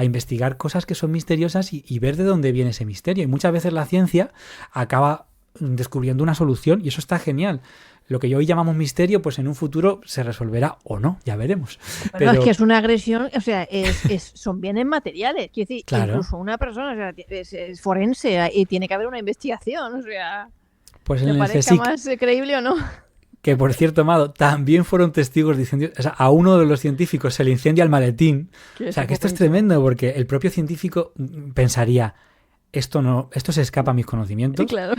investigar cosas que son misteriosas y ver de dónde viene ese misterio. Y muchas veces la ciencia acaba descubriendo una solución y eso está genial. Lo que hoy llamamos misterio, pues en un futuro se resolverá o no, ya veremos. Pero es que es una agresión, o sea, son bienes materiales. Quiero decir, Claro. incluso una persona, o sea, es forense y tiene que haber una investigación, o sea, Pues en ¿te el parezca CSIC, más creíble o no? que por cierto, Amado, también fueron testigos de incendios. O sea, a uno de los científicos se le incendia el maletín. O sea, que esto es tremendo porque el propio científico pensaría, esto se escapa a mis conocimientos. Claro.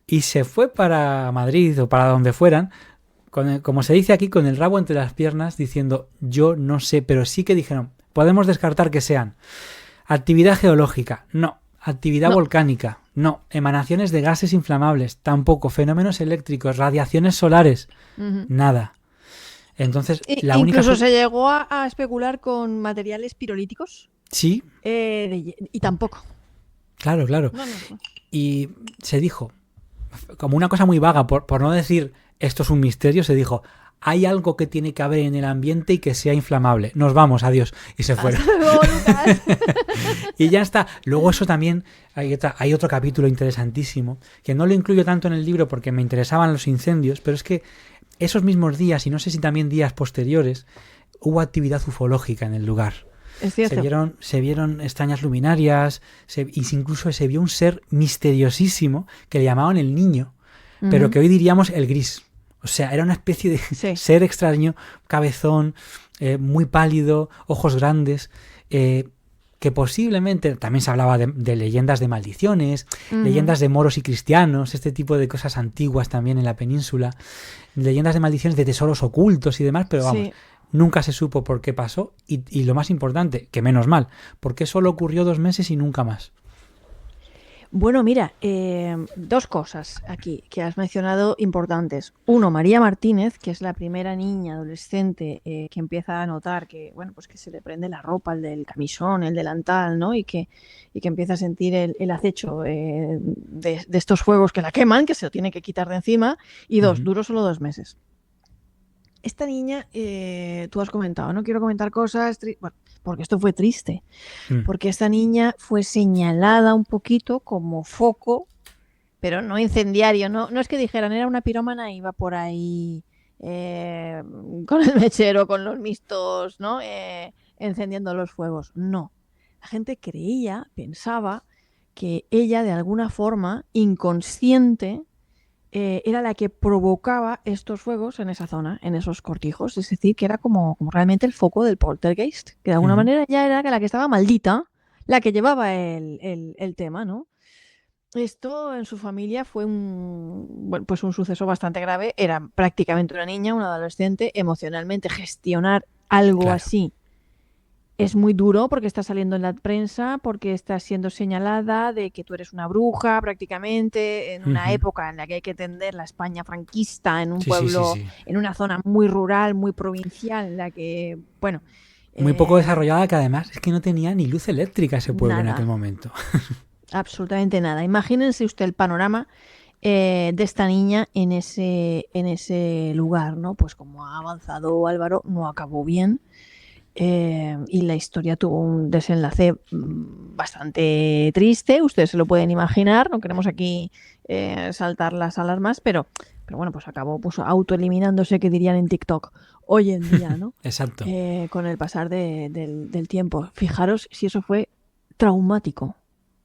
Y se fue para Madrid o para donde fueran, como se dice aquí, con el rabo entre las piernas, diciendo, yo no sé, pero sí que dijeron, podemos descartar que sean actividad geológica, no, actividad volcánica, no, emanaciones de gases inflamables, tampoco, fenómenos eléctricos, radiaciones solares, nada. Entonces, la única... Incluso se llegó a especular con materiales pirolíticos. Sí. Y tampoco. Claro. No. Y se dijo, como una cosa muy vaga, por no decir esto es un misterio, se dijo, hay algo que tiene que haber en el ambiente y que sea inflamable. Nos vamos, adiós. Y se fueron. Hasta luego, Lucas. Y ya está. Luego eso también, hay otro capítulo interesantísimo, que no lo incluyo tanto en el libro porque me interesaban los incendios, pero es que esos mismos días, y no sé si también días posteriores, hubo actividad ufológica en el lugar. Es cierto. Se vieron extrañas luminarias, incluso se vio un ser misteriosísimo que le llamaban el Niño, pero que hoy diríamos el Gris. O sea, era una especie de ser extraño, cabezón, muy pálido, ojos grandes, que posiblemente también se hablaba de leyendas de maldiciones, leyendas de moros y cristianos, este tipo de cosas antiguas también en la península, leyendas de maldiciones de tesoros ocultos y demás, pero vamos... Nunca se supo por qué pasó y lo más importante, que menos mal, porque solo ocurrió 2 meses y nunca más. Bueno, mira, 2 cosas aquí que has mencionado importantes. Uno, María Martínez, que es la primera niña adolescente que empieza a notar que, bueno, pues que se le prende la ropa, el del camisón, el delantal, ¿no? Y que empieza a sentir el acecho de estos fuegos que la queman, que se lo tiene que quitar de encima. Y 2, duró solo 2 meses. Esta niña, tú has comentado, no quiero comentar cosas, bueno, porque esto fue triste, porque esta niña fue señalada un poquito como foco, pero no incendiario, no es que dijeran, era una pirómana y iba por ahí con el mechero, con los mistos, ¿no? Encendiendo los fuegos. No, la gente pensaba que ella de alguna forma inconsciente era la que provocaba estos fuegos en esa zona, en esos cortijos. Es decir, que era como realmente el foco del poltergeist, que de alguna manera ya era la que estaba maldita, la que llevaba el tema, ¿no? Esto en su familia fue un suceso bastante grave. Era prácticamente una niña, una adolescente. Emocionalmente gestionar algo así es muy duro porque está saliendo en la prensa, porque estás siendo señalada de que tú eres una bruja prácticamente, en una época en la que hay que entender la España franquista, en un pueblo, en una zona muy rural, muy provincial, en la que, bueno, Muy poco desarrollada, que además es que no tenía ni luz eléctrica ese pueblo en Nada, aquel momento. absolutamente nada. Imagínense usted el panorama de esta niña en ese lugar, ¿no? Pues como ha avanzado Álvaro, no acabó bien. Y la historia tuvo un desenlace bastante triste, ustedes se lo pueden imaginar, no queremos aquí saltar las alarmas, pero bueno, pues acabó pues, autoeliminándose, que dirían en TikTok hoy en día, ¿no? Exacto. Con el pasar del tiempo. Fijaros si eso fue traumático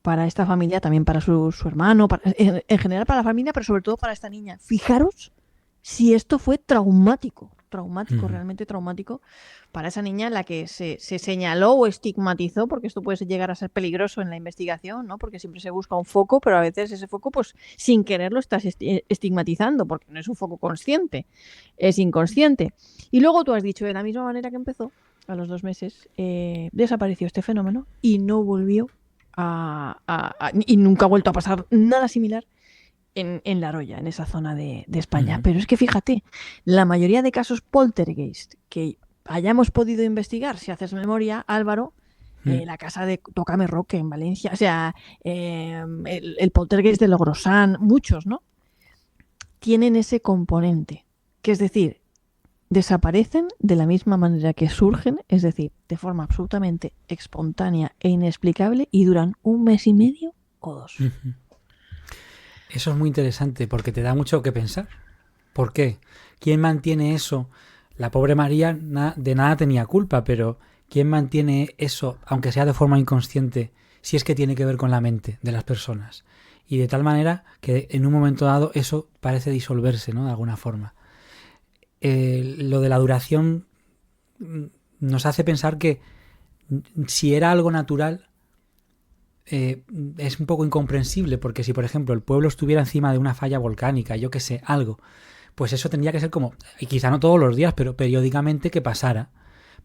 para esta familia, también para su hermano, en general para la familia, pero sobre todo para esta niña. Fijaros si esto fue traumático, realmente traumático para esa niña en la que se señaló o estigmatizó, porque esto puede llegar a ser peligroso en la investigación, ¿no? Porque siempre se busca un foco, pero a veces ese foco, pues sin querer lo estás estigmatizando, porque no es un foco consciente, es inconsciente. Y luego tú has dicho, de la misma manera que empezó, a los 2 meses, desapareció este fenómeno y no volvió y nunca ha vuelto a pasar nada similar en La Roya, en esa zona de España. Pero es que fíjate, la mayoría de casos poltergeist que hayamos podido investigar, si haces memoria, Álvaro, la casa de Tócame Roque en Valencia, o sea, el poltergeist de Logrosán, muchos, ¿no? Tienen ese componente, que es decir, desaparecen de la misma manera que surgen, es decir, de forma absolutamente espontánea e inexplicable, y duran 1 mes y medio o 2. Eso es muy interesante porque te da mucho que pensar. ¿Por qué? ¿Quién mantiene eso? La pobre María de nada tenía culpa, pero ¿quién mantiene eso, aunque sea de forma inconsciente, si es que tiene que ver con la mente de las personas? Y de tal manera que en un momento dado eso parece disolverse, ¿no? De alguna forma. Lo de la duración nos hace pensar que si era algo natural, es un poco incomprensible, porque si por ejemplo el pueblo estuviera encima de una falla volcánica, yo que sé, algo, pues eso tendría que ser como, y quizá no todos los días, pero periódicamente que pasara.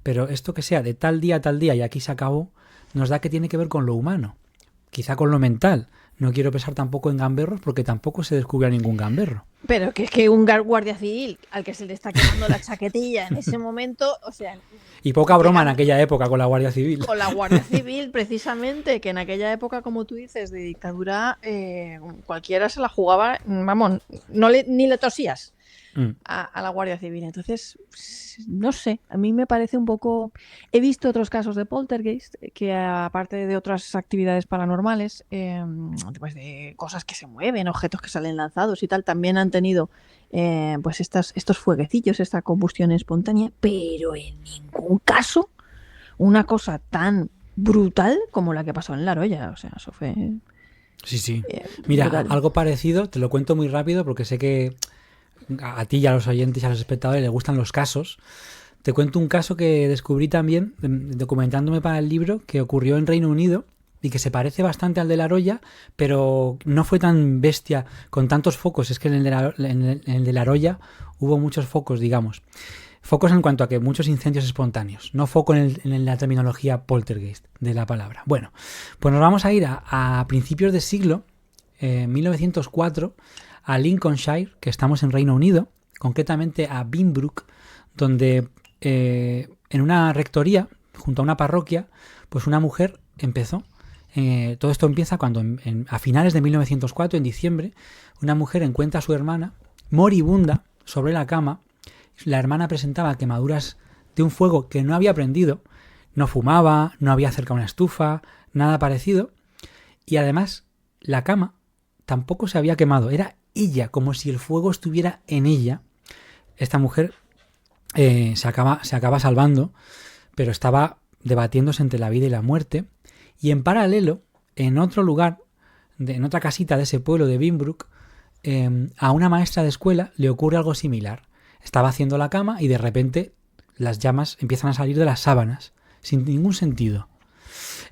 Pero esto que sea de tal día a tal día y aquí se acabó, nos da que tiene que ver con lo humano, quizá con lo mental. No quiero pensar tampoco en gamberros porque tampoco se descubre a ningún gamberro. Pero que es que un guardia civil al que se le está quemando la chaquetilla en ese momento, o sea... Y poca broma en aquella época con la Guardia Civil. Con la Guardia Civil, precisamente, que en aquella época, como tú dices, de dictadura, cualquiera se la jugaba, vamos, ni le tosías a la Guardia Civil. Entonces, no sé, a mí me parece un poco... He visto otros casos de poltergeist que, aparte de otras actividades paranormales, pues de cosas que se mueven, objetos que salen lanzados y tal, también han tenido pues estos fueguecillos, esta combustión espontánea, pero en ningún caso una cosa tan brutal como la que pasó en La Roya. O sea, eso fue... Sí. Mira, brutal. Algo parecido, te lo cuento muy rápido porque sé que a ti y a los oyentes y a los espectadores les gustan los casos. Te cuento un caso que descubrí también documentándome para el libro, que ocurrió en Reino Unido y que se parece bastante al de La Roya, pero no fue tan bestia con tantos focos. Es que en el de La Roya hubo muchos focos, digamos. Focos en cuanto a que muchos incendios espontáneos, no foco en la terminología poltergeist de la palabra. Bueno, pues nos vamos a ir a principios de siglo, 1904, a Lincolnshire, que estamos en Reino Unido, concretamente a Binbrook, donde en una rectoría, junto a una parroquia, pues una mujer empezó. Todo esto empieza cuando a finales de 1904, en diciembre, una mujer encuentra a su hermana moribunda sobre la cama. La hermana presentaba quemaduras de un fuego que no había prendido, no fumaba, no había cerca una estufa, nada parecido, y además la cama tampoco se había quemado, era ella, como si el fuego estuviera en ella. Esta mujer se acaba salvando, pero estaba debatiéndose entre la vida y la muerte, y en paralelo, en otro lugar, en otra casita de ese pueblo de Binbrook, a una maestra de escuela le ocurre algo similar. Estaba haciendo la cama y de repente las llamas empiezan a salir de las sábanas, sin ningún sentido.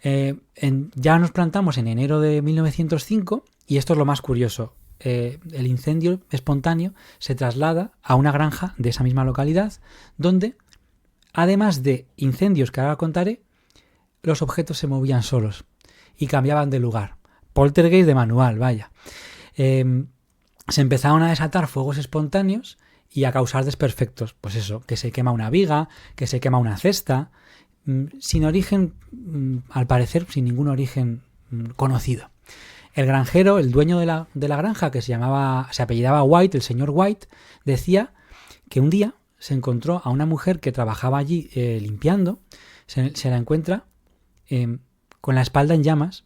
Ya nos plantamos en enero de 1905 y esto es lo más curioso. El incendio espontáneo se traslada a una granja de esa misma localidad, donde, además de incendios que ahora contaré, los objetos se movían solos y cambiaban de lugar. Poltergeist de manual, vaya. Se empezaron a desatar fuegos espontáneos y a causar desperfectos. Pues eso, que se quema una viga, que se quema una cesta. sin origen, al parecer, sin ningún origen conocido. El granjero, el dueño de la granja, que se apellidaba White, el señor White, decía que un día se encontró a una mujer que trabajaba allí limpiando, se la encuentra con la espalda en llamas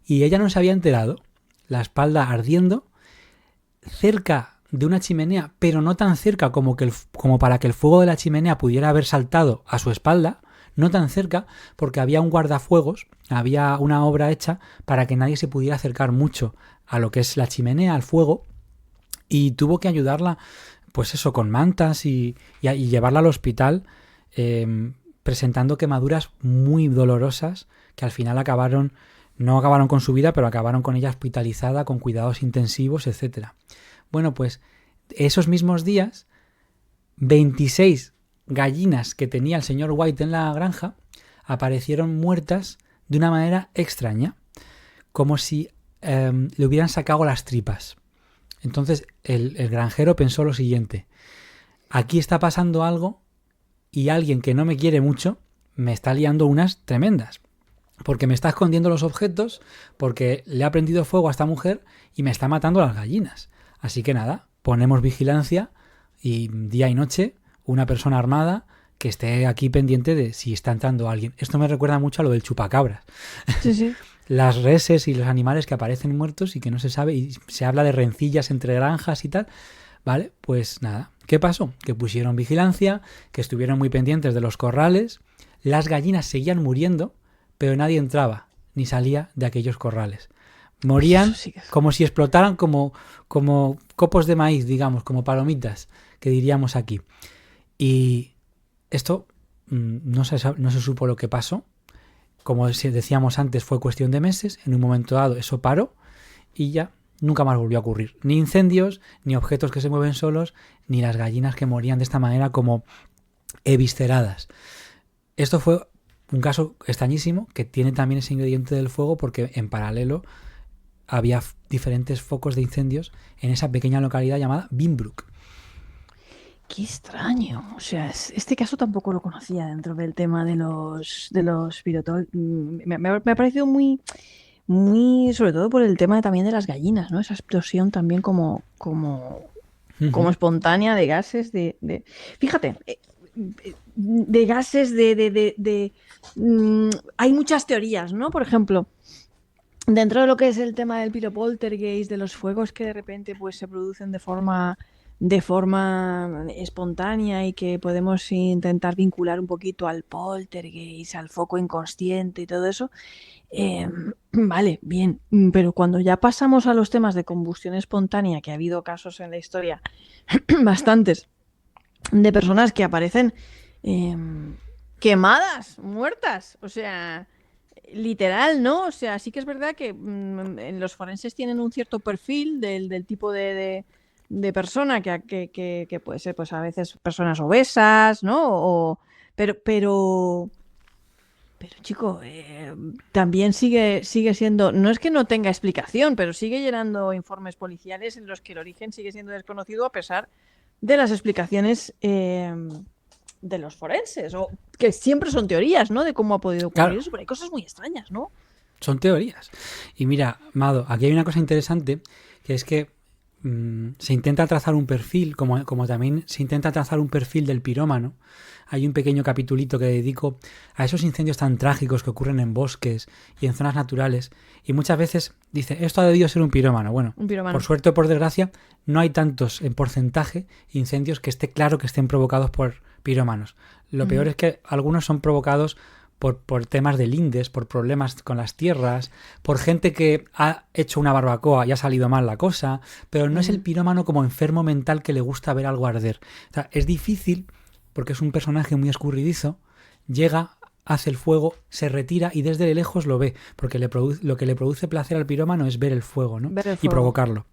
y ella no se había enterado, la espalda ardiendo, cerca de una chimenea, pero no tan cerca como para que el fuego de la chimenea pudiera haber saltado a su espalda, no tan cerca, porque había un guardafuegos, había una obra hecha para que nadie se pudiera acercar mucho a lo que es la chimenea, al fuego, y tuvo que ayudarla, pues eso, con mantas y llevarla al hospital, presentando quemaduras muy dolorosas que al final no acabaron con su vida, pero acabaron con ella hospitalizada, con cuidados intensivos, etcétera. Bueno, pues esos mismos días, 26 gallinas que tenía el señor White en la granja aparecieron muertas de una manera extraña, como si le hubieran sacado las tripas. Entonces el granjero pensó lo siguiente: aquí está pasando algo y alguien que no me quiere mucho me está liando unas tremendas, porque me está escondiendo los objetos, porque le ha prendido fuego a esta mujer y me está matando a las gallinas. Así que nada, ponemos vigilancia y día y noche una persona armada que esté aquí pendiente de si está entrando alguien. Esto me recuerda mucho a lo del chupacabras. Sí, sí. Las reses y los animales que aparecen muertos y que no se sabe, y se habla de rencillas entre granjas y tal. Vale, pues nada. ¿Qué pasó? Que pusieron vigilancia, que estuvieron muy pendientes de los corrales. Las gallinas seguían muriendo, pero nadie entraba ni salía de aquellos corrales. Morían como si explotaran como copos de maíz, digamos, como palomitas, que diríamos aquí. Y esto no se supo lo que pasó. Como decíamos antes, fue cuestión de meses. En un momento dado eso paró y ya nunca más volvió a ocurrir. Ni incendios, ni objetos que se mueven solos, ni las gallinas que morían de esta manera como evisceradas. Esto fue un caso extrañísimo que tiene también ese ingrediente del fuego, porque en paralelo había diferentes focos de incendios en esa pequeña localidad llamada Binbrook. Qué extraño. O sea, este caso tampoco lo conocía dentro del tema de los pirotol. Me ha parecido muy, sobre todo por el tema también de las gallinas, ¿no? Esa explosión también como espontánea de gases, fíjate, de gases, hay muchas teorías, ¿no? Por ejemplo, dentro de lo que es el tema del piropoltergeist, de los fuegos que de repente pues se producen de forma espontánea y que podemos intentar vincular un poquito al poltergeist, al foco inconsciente y todo eso, vale, bien, pero cuando ya pasamos a los temas de combustión espontánea, que ha habido casos en la historia bastantes de personas que aparecen quemadas, muertas, o sea, literal, ¿no? O sea, sí que es verdad que en los forenses tienen un cierto perfil del tipo de persona que puede ser, pues a veces personas obesas, ¿no? Pero chico, también sigue siendo, no es que no tenga explicación, pero sigue llenando informes policiales en los que el origen sigue siendo desconocido a pesar de las explicaciones de los forenses, o que siempre son teorías, ¿no? De cómo ha podido ocurrir eso, pero hay cosas muy extrañas, ¿no? Son teorías. Y mira, Mado, aquí hay una cosa interesante, que es que se intenta trazar un perfil, como también se intenta trazar un perfil del pirómano. Hay un pequeño capitulito que dedico a esos incendios tan trágicos que ocurren en bosques y en zonas naturales, y muchas veces dice, esto ha debido ser un pirómano. Bueno, por suerte o por desgracia, no hay tantos en porcentaje incendios que esté claro que estén provocados por pirómanos. Lo peor es que algunos son provocados por temas de lindes, por problemas con las tierras, por gente que ha hecho una barbacoa y ha salido mal la cosa, pero no es el pirómano como enfermo mental que le gusta ver algo arder. O sea, es difícil porque es un personaje muy escurridizo, llega, hace el fuego, se retira y desde lejos lo ve, porque lo que le produce placer al pirómano es ver el fuego, ¿no? Ver el fuego. Y provocarlo.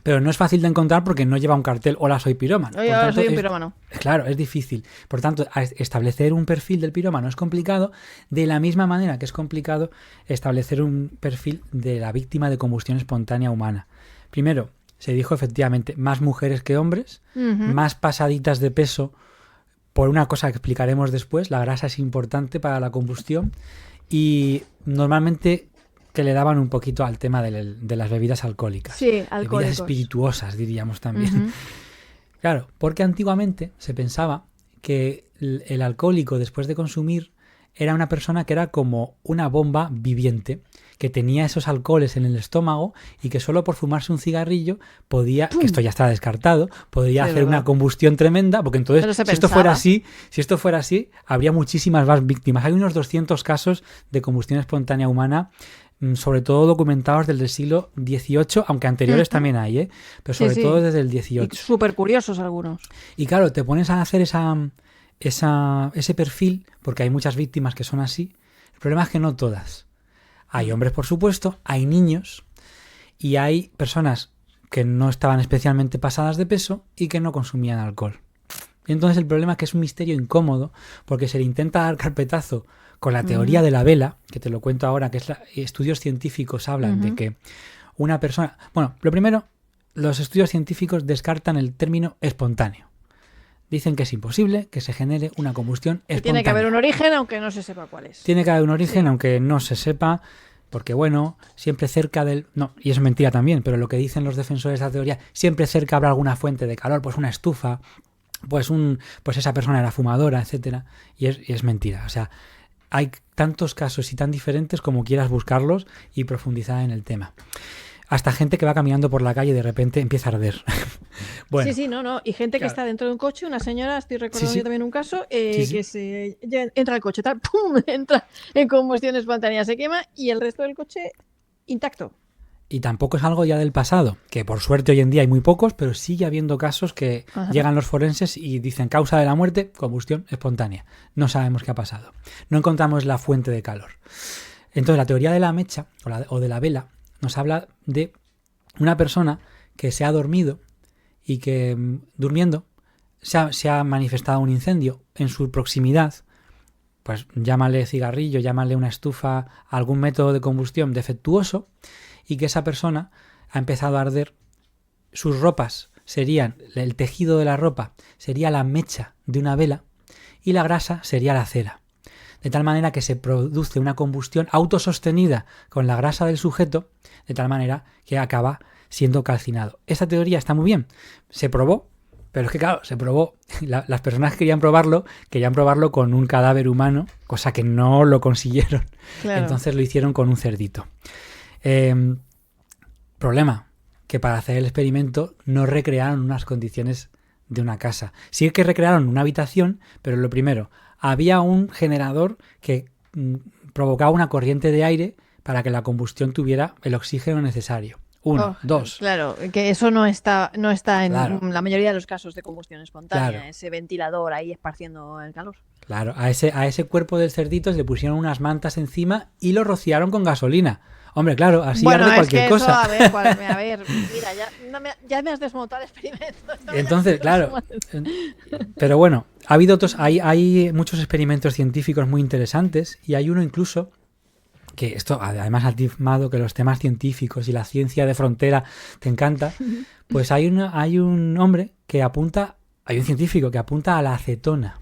Pero no es fácil de encontrar porque no lleva un cartel, hola, soy pirómano. Oye, ahora soy un pirómano. Claro, es difícil. Por tanto, establecer un perfil del pirómano es complicado, de la misma manera que es complicado establecer un perfil de la víctima de combustión espontánea humana. Primero, se dijo efectivamente más mujeres que hombres, más pasaditas de peso por una cosa que explicaremos después. La grasa es importante para la combustión y normalmente que le daban un poquito al tema de las bebidas alcohólicas. Sí, alcohólicos. Bebidas espirituosas, diríamos también. Ujú. Claro, porque antiguamente se pensaba que el alcohólico, después de consumir, era una persona que era como una bomba viviente, que tenía esos alcoholes en el estómago y que solo por fumarse un cigarrillo podía, ¡Pum! que esto ya está descartado, podría Sí, hacer verdad. una combustión tremenda, porque entonces, Pero se si esto fuera pensaba. si esto fuera así, habría muchísimas más víctimas. Hay unos 200 casos de combustión espontánea humana, sobre todo documentados desde el siglo XVIII, aunque anteriores Ujú. también hay, ¿eh? Pero Sí, sobre sí. todo desde el Y XVIII. súper curiosos algunos. Y claro, te pones a hacer ese perfil, porque hay muchas víctimas que son así. El problema es que no todas. Hay hombres, por supuesto, hay niños y hay personas que no estaban especialmente pasadas de peso y que no consumían alcohol. Y entonces el problema es que es un misterio incómodo porque se le intenta dar carpetazo con la teoría de la vela, que te lo cuento ahora, que estudios científicos hablan de que una persona... Bueno, lo primero, los estudios científicos descartan el término espontáneo. Dicen que es imposible que se genere una combustión Que espontánea. tiene que haber un origen, aunque no se sepa cuál es. Tiene que haber un origen, Sí. aunque no se sepa, porque bueno, siempre cerca del... No, y es mentira también, pero lo que dicen los defensores de la teoría, siempre cerca habrá alguna fuente de calor, pues una estufa, pues esa persona era fumadora, etcétera, y es mentira. O sea, hay tantos casos y tan diferentes como quieras buscarlos y profundizar en el tema. Hasta gente que va caminando por la calle y de repente empieza a arder. Bueno, Sí, sí, no. Y gente que claro. está dentro de un coche, una señora, estoy recordando Sí. yo también un caso, Sí. que entra al coche, tal, ¡pum! Entra en combustión espontánea, se quema y el resto del coche intacto. Y tampoco es algo ya del pasado, que por suerte hoy en día hay muy pocos, pero sigue habiendo casos que Ajá. llegan los forenses y dicen causa de la muerte, combustión espontánea. No sabemos qué ha pasado. No encontramos la fuente de calor. Entonces la teoría de la mecha o de la vela nos habla de una persona que se ha dormido y que durmiendo se ha manifestado un incendio en su proximidad. Pues llámale cigarrillo, llámale una estufa, algún método de combustión defectuoso, y que esa persona ha empezado a arder. Sus ropas serían, el tejido de la ropa sería la mecha de una vela y la grasa sería la cera. De tal manera que se produce una combustión autosostenida con la grasa del sujeto, de tal manera que acaba siendo calcinado. Esta teoría está muy bien, se probó, pero es que claro, se probó, las personas que querían probarlo con un cadáver humano, cosa que no lo consiguieron. Claro. Entonces lo hicieron con un cerdito. Problema, que para hacer el experimento no recrearon unas condiciones de una casa. Sí que recrearon una habitación, pero lo primero, había un generador que provocaba una corriente de aire para que la combustión tuviera el oxígeno necesario. Uno, dos. Claro, que eso no está en Claro. la mayoría de los casos de combustión espontánea, Claro. ese ventilador ahí esparciendo el calor. Claro, a ese cuerpo del cerdito le pusieron unas mantas encima y lo rociaron con gasolina. Hombre, claro, así arde cualquier cosa. Eso, a ver, mira, ya me has desmontado el experimento. Entonces, claro. Pero bueno, ha habido hay muchos experimentos científicos muy interesantes y hay uno incluso que esto, además has afirmado que los temas científicos y la ciencia de frontera te encanta, pues hay un hombre que apunta, hay un científico que apunta a la acetona.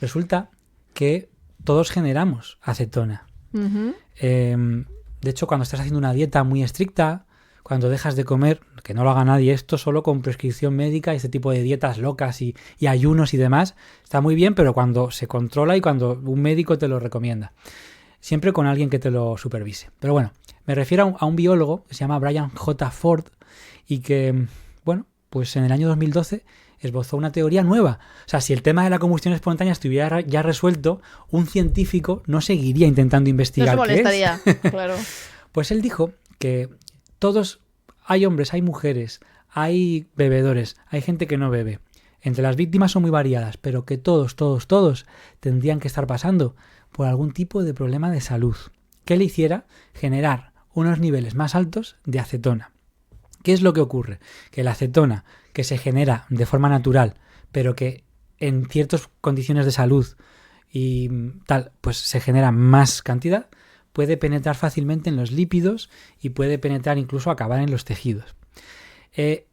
Resulta que todos generamos acetona. Uh-huh. De hecho, cuando estás haciendo una dieta muy estricta, cuando dejas de comer, que no lo haga nadie esto, solo con prescripción médica, este tipo de dietas locas y ayunos y demás, está muy bien, pero cuando se controla y cuando un médico te lo recomienda. Siempre con alguien que te lo supervise. Pero bueno, me refiero a un biólogo que se llama Brian J. Ford y que, bueno, pues en el año 2012 esbozó una teoría nueva. O sea, si el tema de la combustión espontánea estuviera ya resuelto, un científico no seguiría intentando investigar no se molestaría, qué es. Claro. Pues él dijo que hay hombres, hay mujeres, hay bebedores, hay gente que no bebe. Entre las víctimas son muy variadas, pero que todos tendrían que estar pasando por algún tipo de problema de salud que le hiciera generar unos niveles más altos de acetona. ¿Qué es lo que ocurre? Que la acetona, que se genera de forma natural, pero que en ciertas condiciones de salud y tal, pues se genera más cantidad, puede penetrar fácilmente en los lípidos y puede penetrar incluso acabar en los tejidos. ¿Qué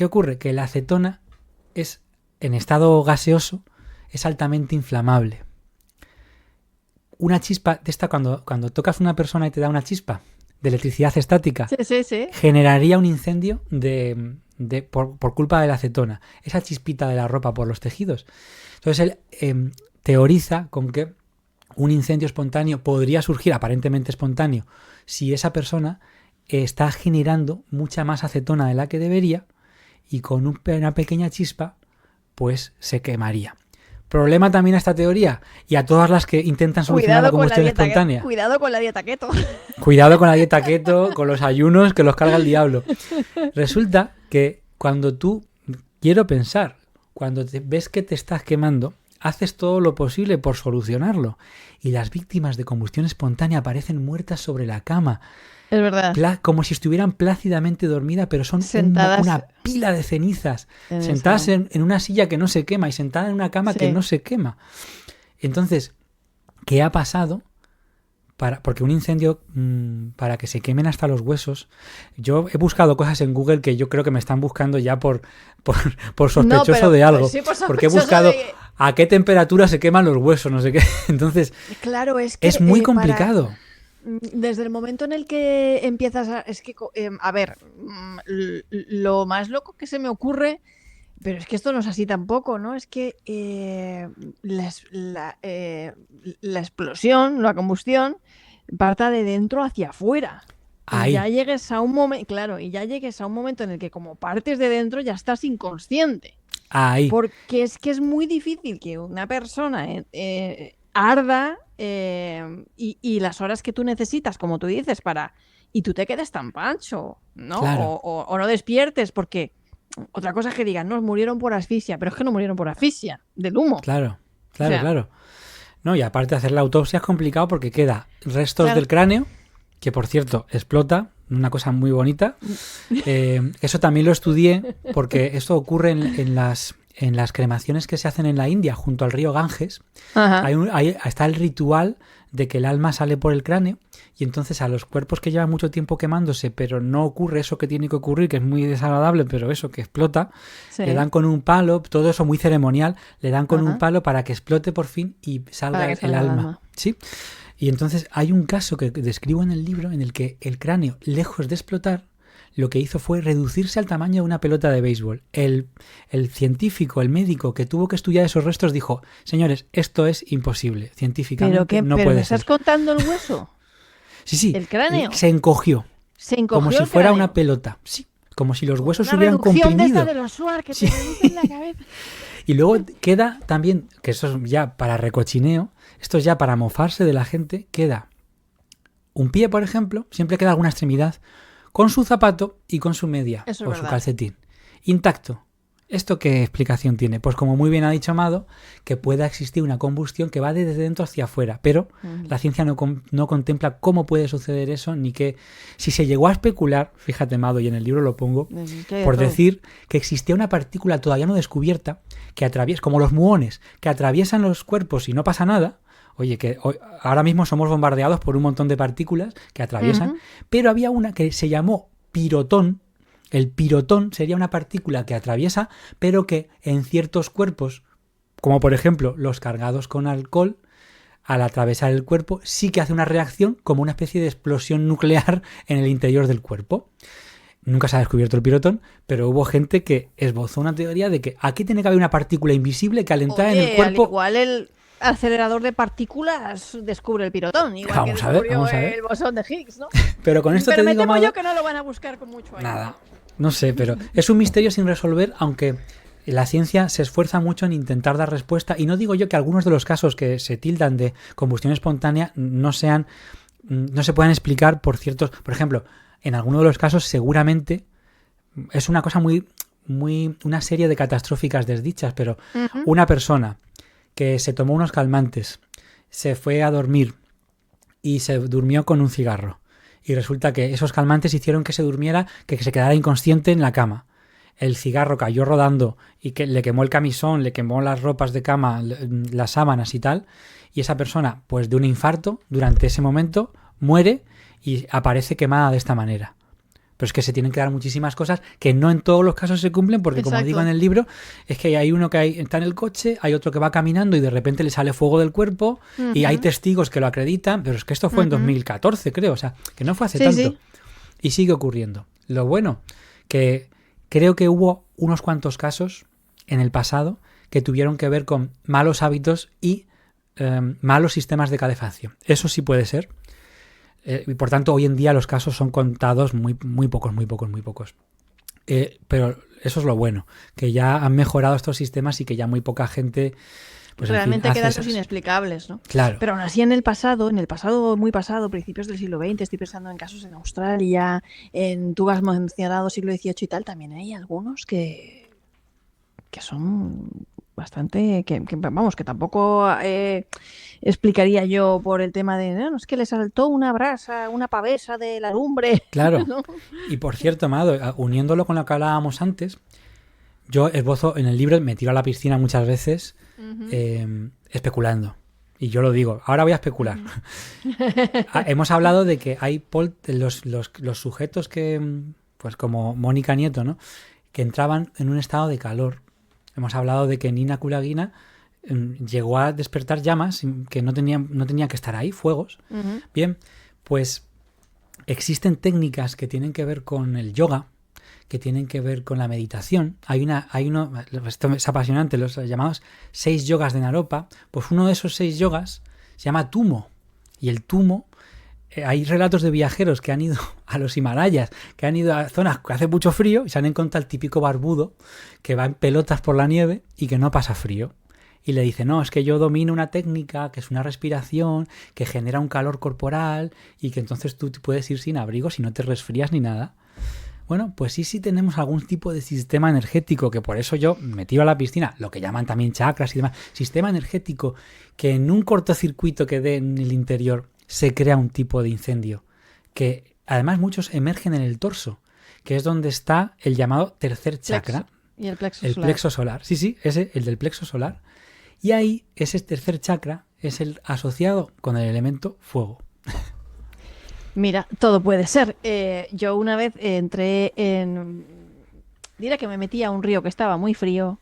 ocurre? Que la acetona es en estado gaseoso, es altamente inflamable. Una chispa de esta, cuando tocas a una persona y te da una chispa de electricidad estática, Sí. generaría un incendio por culpa de la acetona, esa chispita de la ropa por los tejidos. Entonces él teoriza con que un incendio espontáneo podría surgir, aparentemente espontáneo, si esa persona está generando mucha más acetona de la que debería y con una pequeña chispa pues se quemaría. Problema también a esta teoría y a todas las que intentan solucionar la combustión espontánea. Cuidado con la dieta keto. Cuidado con la dieta keto, con los ayunos que los carga el diablo. Resulta que cuando tú, quiero pensar, cuando ves que te estás quemando, haces todo lo posible por solucionarlo. Y las víctimas de combustión espontánea aparecen muertas sobre la cama. Es verdad. Como si estuvieran plácidamente dormidas, pero son una pila de cenizas. Sentadas en una silla que no se quema y sentadas en una cama que no se quema. Entonces, ¿qué ha pasado? Porque un incendio, para que se quemen hasta los huesos... Yo he buscado cosas en Google que yo creo que me están buscando ya por sospechoso de algo. Sí, porque he buscado a qué temperatura se queman los huesos, no sé qué. Entonces, claro, es muy complicado. Desde el momento en el que empiezas a... Es que, a ver, lo más loco que se me ocurre, pero es que esto no es así tampoco, ¿no? Es que la explosión, la combustión, parta de dentro hacia afuera. Y ya llegues a un momento, claro, llegues a un momento en el que como partes de dentro ya estás inconsciente. Porque es que es muy difícil que una persona arda y las horas que tú necesitas, como tú dices, y tú te quedes tan pancho, ¿no? Claro. O no despiertes, porque otra cosa es que digan, no, murieron por asfixia, pero es que no murieron por asfixia, del humo. Claro. No, y aparte de hacer la autopsia es complicado porque queda restos del cráneo, que por cierto explota, una cosa muy bonita. Eso también lo estudié porque esto ocurre en las cremaciones que se hacen en la India junto al río Ganges. Ahí está el ritual de que el alma sale por el cráneo y entonces a los cuerpos que llevan mucho tiempo quemándose pero no ocurre eso que tiene que ocurrir, que es muy desagradable, pero eso que explota, le dan con un palo, todo eso muy ceremonial, le dan con un palo para que explote por fin y salga el alma. ¿Sí? Y entonces hay un caso que describo en el libro en el que el cráneo, lejos de explotar, lo que hizo fue reducirse al tamaño de una pelota de béisbol. El científico, el médico que tuvo que estudiar esos restos dijo, señores, esto es imposible, científicamente no puede ser. ¿Pero me estás contando el hueso? Sí. ¿El cráneo? Se encogió. Como si fuera una pelota. Sí. Como si los huesos se hubieran comprimido. Una reducción de los Schwarz que te reducen la cabeza. Y luego queda también, que eso es ya para recochineo, esto es ya para mofarse de la gente, queda un pie, por ejemplo, siempre queda alguna extremidad, con su zapato y con su media o su calcetín. Intacto. ¿Esto qué explicación tiene? Pues como muy bien ha dicho Amado, que pueda existir una combustión que va desde dentro hacia afuera, pero la ciencia no contempla cómo puede suceder eso, ni que si se llegó a especular, fíjate Amado, y en el libro lo pongo, por decir que existía una partícula todavía no descubierta que atraviesa, como los muones, que atraviesan los cuerpos y no pasa nada. Oye, que ahora mismo somos bombardeados por un montón de partículas que atraviesan, pero había una que se llamó pirotón. El pirotón sería una partícula que atraviesa, pero que en ciertos cuerpos, como por ejemplo los cargados con alcohol, al atravesar el cuerpo, sí que hace una reacción como una especie de explosión nuclear en el interior del cuerpo. Nunca se ha descubierto el pirotón, pero hubo gente que esbozó una teoría de que aquí tiene que haber una partícula invisible que al entrar en el cuerpo... Al igual el acelerador de partículas descubre el pirotón, igual vamos que descubrió el bosón de Higgs, ¿no? Pero con esto pero te digo, me temo yo que no lo van a buscar con mucho ahí. Nada. No sé, pero es un misterio sin resolver, aunque la ciencia se esfuerza mucho en intentar dar respuesta. Y no digo yo que algunos de los casos que se tildan de combustión espontánea no se puedan explicar por ciertos... Por ejemplo, en algunos de los casos seguramente es una cosa una serie de catastróficas desdichas, pero una persona que se tomó unos calmantes, se fue a dormir y se durmió con un cigarro. Y resulta que esos calmantes hicieron que se durmiera, que se quedara inconsciente en la cama. El cigarro cayó rodando y que le quemó el camisón, le quemó las ropas de cama, las sábanas y tal. Y esa persona, pues de un infarto, durante ese momento, muere y aparece quemada de esta manera. Pero es que se tienen que dar muchísimas cosas que no en todos los casos se cumplen, porque como digo en el libro, es que hay uno que está en el coche, hay otro que va caminando y de repente le sale fuego del cuerpo y hay testigos que lo acreditan, pero es que esto fue en 2014, creo, o sea, que no fue hace tanto. Sí. Y sigue ocurriendo. Lo bueno, que creo que hubo unos cuantos casos en el pasado que tuvieron que ver con malos hábitos y malos sistemas de calefacción. Eso sí puede ser. Y por tanto, hoy en día los casos son contados muy pocos. Pero eso es lo bueno, que ya han mejorado estos sistemas y que ya muy poca gente... Pues, realmente en fin, quedan los inexplicables, ¿no? Claro. Pero aún así en el pasado muy pasado, principios del siglo XX, estoy pensando en casos en Australia, tú has mencionado siglo XVIII y tal, también hay algunos que son bastante, que tampoco explicaría yo por el tema de, no, es que le saltó una brasa, una pavesa de la lumbre. Claro. ¿No? Y por cierto, Amado, uniéndolo con lo que hablábamos antes, yo esbozo en el libro, me tiro a la piscina muchas veces especulando. Y yo lo digo, ahora voy a especular. Hemos hablado de que hay los sujetos que, pues como Mónica Nieto, ¿no?, que entraban en un estado de calor. Hemos hablado de que Nina Kulagina llegó a despertar llamas que no tenía que estar ahí, fuegos. Bien, pues existen técnicas que tienen que ver con el yoga, que tienen que ver con la meditación. Esto es apasionante, los llamados 6 yogas de Naropa. Pues uno de esos 6 yogas se llama Tumo. Y el Tumo, hay relatos de viajeros que han ido a los Himalayas, que han ido a zonas que hace mucho frío y se han encontrado el típico barbudo que va en pelotas por la nieve y que no pasa frío. Y le dice, no, es que yo domino una técnica que es una respiración que genera un calor corporal y que entonces tú te puedes ir sin abrigo si no te resfrías ni nada. Bueno, pues sí tenemos algún tipo de sistema energético, que por eso yo me tiro a la piscina, lo que llaman también chakras y demás, sistema energético que en un cortocircuito que dé en el interior se crea un tipo de incendio, que además muchos emergen en el torso, que es donde está el llamado tercer chakra. Y el plexo solar. El plexo solar, sí, ese, el del plexo solar. Y ahí ese tercer chakra es el asociado con el elemento fuego. Mira, todo puede ser. Yo una vez entré diré que me metí a un río que estaba muy frío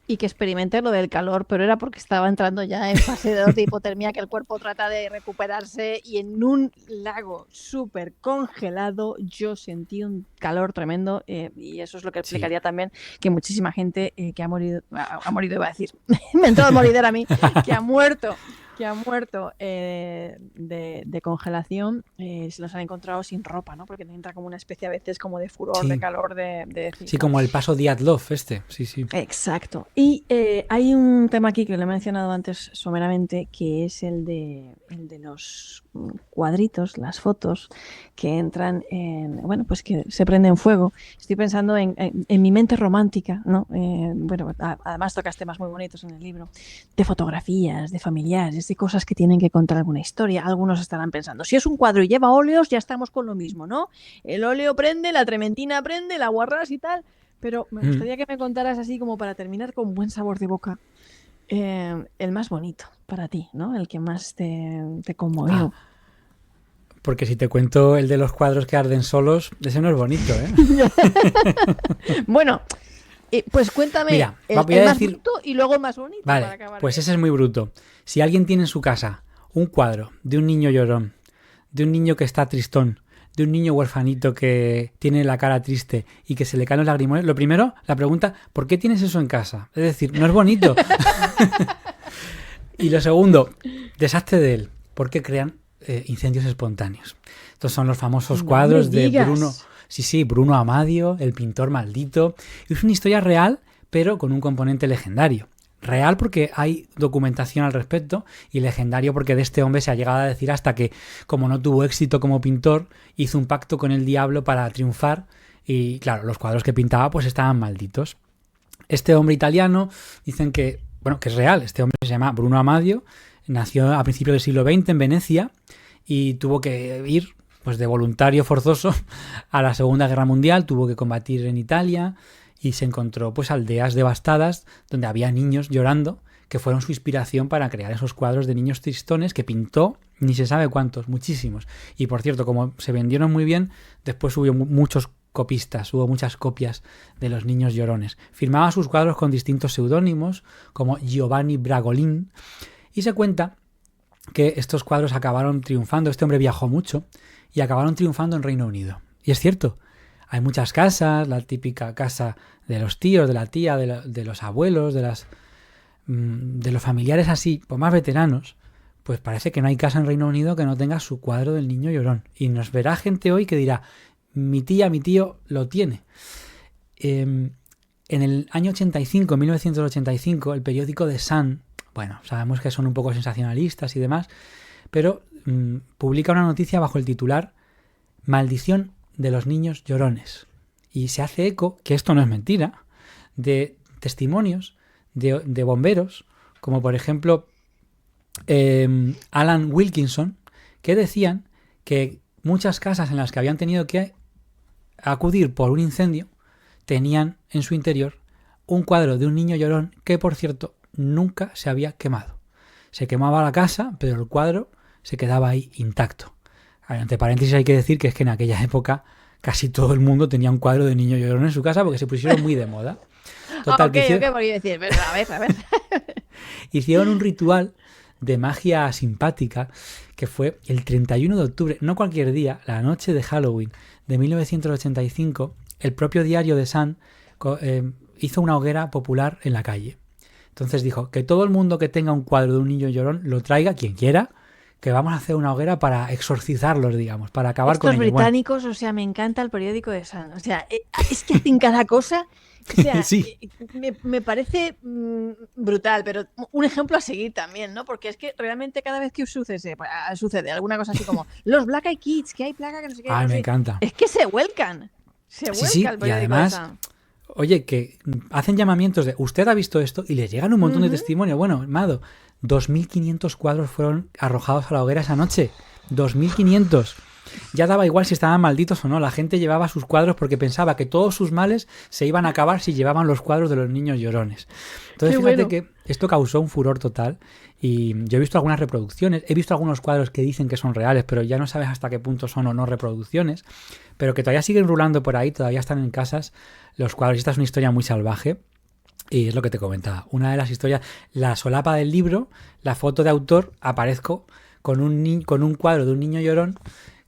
y que experimenté lo del calor, pero era porque estaba entrando ya en fase de hipotermia, que el cuerpo trata de recuperarse, y en un lago súper congelado yo sentí un calor tremendo, y eso es lo que explicaría también que muchísima gente que ha morido, iba a decir, me entró a morir a mí, que ha muerto de congelación, se los han encontrado sin ropa, ¿no? Porque entra como una especie a veces como de furor, de calor, sí, como el paso Dyatlov sí. Exacto. Y hay un tema aquí que lo he mencionado antes someramente, que es el de los cuadritos, las fotos que entran pues que se prenden fuego. Estoy pensando en mi mente romántica, ¿no? Además tocas temas muy bonitos en el libro, de fotografías, de familiares, de cosas que tienen que contar alguna historia. Algunos estarán pensando, si es un cuadro y lleva óleos, ya estamos con lo mismo, ¿no? El óleo prende, la trementina prende, el aguarrás y tal. Pero me gustaría que me contaras así como para terminar con buen sabor de boca, el más bonito para ti, ¿no? El que más te conmovió. Porque si te cuento el de los cuadros que arden solos, ese no es bonito, ¿eh? Bueno, pues cuéntame. Mira, el más bruto y luego el más bonito. Vale, para acabar pues ese es muy bruto. Si alguien tiene en su casa un cuadro de un niño llorón, de un niño que está tristón, de un niño huerfanito que tiene la cara triste y que se le caen los lagrimones, lo primero, la pregunta, ¿por qué tienes eso en casa? Es decir, no es bonito. Y lo segundo, deshazte de él, porque crean incendios espontáneos. Estos son los famosos cuadros de Bruno Amadio, el pintor maldito. Es una historia real, pero con un componente legendario. Real porque hay documentación al respecto, y legendario porque de este hombre se ha llegado a decir hasta que, como no tuvo éxito como pintor, hizo un pacto con el diablo para triunfar, y claro, los cuadros que pintaba pues estaban malditos. Este hombre italiano, dicen que es real. Este hombre se llama Bruno Amadio, nació a principios del siglo XX en Venecia y tuvo que ir pues de voluntario forzoso a la Segunda Guerra Mundial, tuvo que combatir en Italia y se encontró pues aldeas devastadas donde había niños llorando, que fueron su inspiración para crear esos cuadros de niños tristones que pintó, ni se sabe cuántos, muchísimos. Y por cierto, como se vendieron muy bien, después hubo muchos copistas, hubo muchas copias de los niños llorones. Firmaba sus cuadros con distintos seudónimos, como Giovanni Bragolin, y se cuenta que estos cuadros acabaron triunfando. Este hombre viajó mucho y acabaron triunfando en Reino Unido. Y es cierto, hay muchas casas, la típica casa de los tíos, de la tía, de los abuelos, de los familiares así, pues más veteranos. Pues parece que no hay casa en Reino Unido que no tenga su cuadro del niño llorón. Y nos verá gente hoy que dirá, mi tía, mi tío lo tiene. En el año 85, 1985, el periódico The Sun, bueno, sabemos que son un poco sensacionalistas y demás, pero publica una noticia bajo el titular Maldición de los niños llorones. Y se hace eco, que esto no es mentira, de testimonios de bomberos, como por ejemplo Alan Wilkinson, que decían que muchas casas en las que habían tenido que acudir por un incendio tenían en su interior un cuadro de un niño llorón que, por cierto, nunca se había quemado. Se quemaba la casa, pero el cuadro se quedaba ahí intacto. Entre paréntesis hay que decir que es que en aquella época casi todo el mundo tenía un cuadro de niño llorón en su casa porque se pusieron muy de moda. Total, porque decir, a ver. Hicieron un ritual de magia simpática que fue el 31 de octubre, no cualquier día, la noche de Halloween de 1985, el propio diario The Sun hizo una hoguera popular en la calle. Entonces dijo que todo el mundo que tenga un cuadro de un niño llorón lo traiga, quien quiera, que vamos a hacer una hoguera para exorcizarlos, digamos, para acabar con ellos. Estos británicos, bueno. O sea, me encanta el periódico The Sun. O sea, es que hacen cada cosa. O sea, sí. me parece brutal, pero un ejemplo a seguir también, ¿no? Porque es que realmente cada vez que sucede alguna cosa así como los Black Eyed Kids, que hay plaga, que no sé qué. Ay, me encanta. Es que se vuelcan. Se vuelca el periódico. Y además, oye, que hacen llamamientos de usted ha visto esto y les llegan un montón de testimonios. Bueno, Mado, 2.500 cuadros fueron arrojados a la hoguera esa noche. 2.500. Ya daba igual si estaban malditos o no. La gente llevaba sus cuadros porque pensaba que todos sus males se iban a acabar si llevaban los cuadros de los niños llorones. Entonces, fíjate que esto causó un furor total. Y yo he visto algunas reproducciones. He visto algunos cuadros que dicen que son reales, pero ya no sabes hasta qué punto son o no reproducciones. Pero que todavía siguen rulando por ahí, todavía están en casas los cuadros. Y esta es una historia muy salvaje. Y es lo que te comentaba. Una de las historias, la solapa del libro, la foto de autor, aparezco con un cuadro de un niño llorón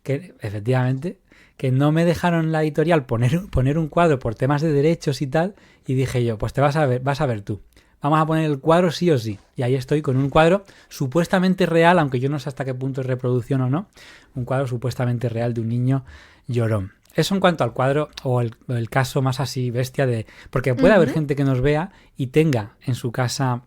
que efectivamente que no me dejaron la editorial poner un cuadro por temas de derechos y tal, y dije yo, pues vas a ver tú. Vamos a poner el cuadro sí o sí. Y ahí estoy con un cuadro supuestamente real, aunque yo no sé hasta qué punto es reproducción o no, un cuadro supuestamente real de un niño llorón. Eso en cuanto al cuadro o el caso más así bestia de... Porque puede haber gente que nos vea y tenga en su casa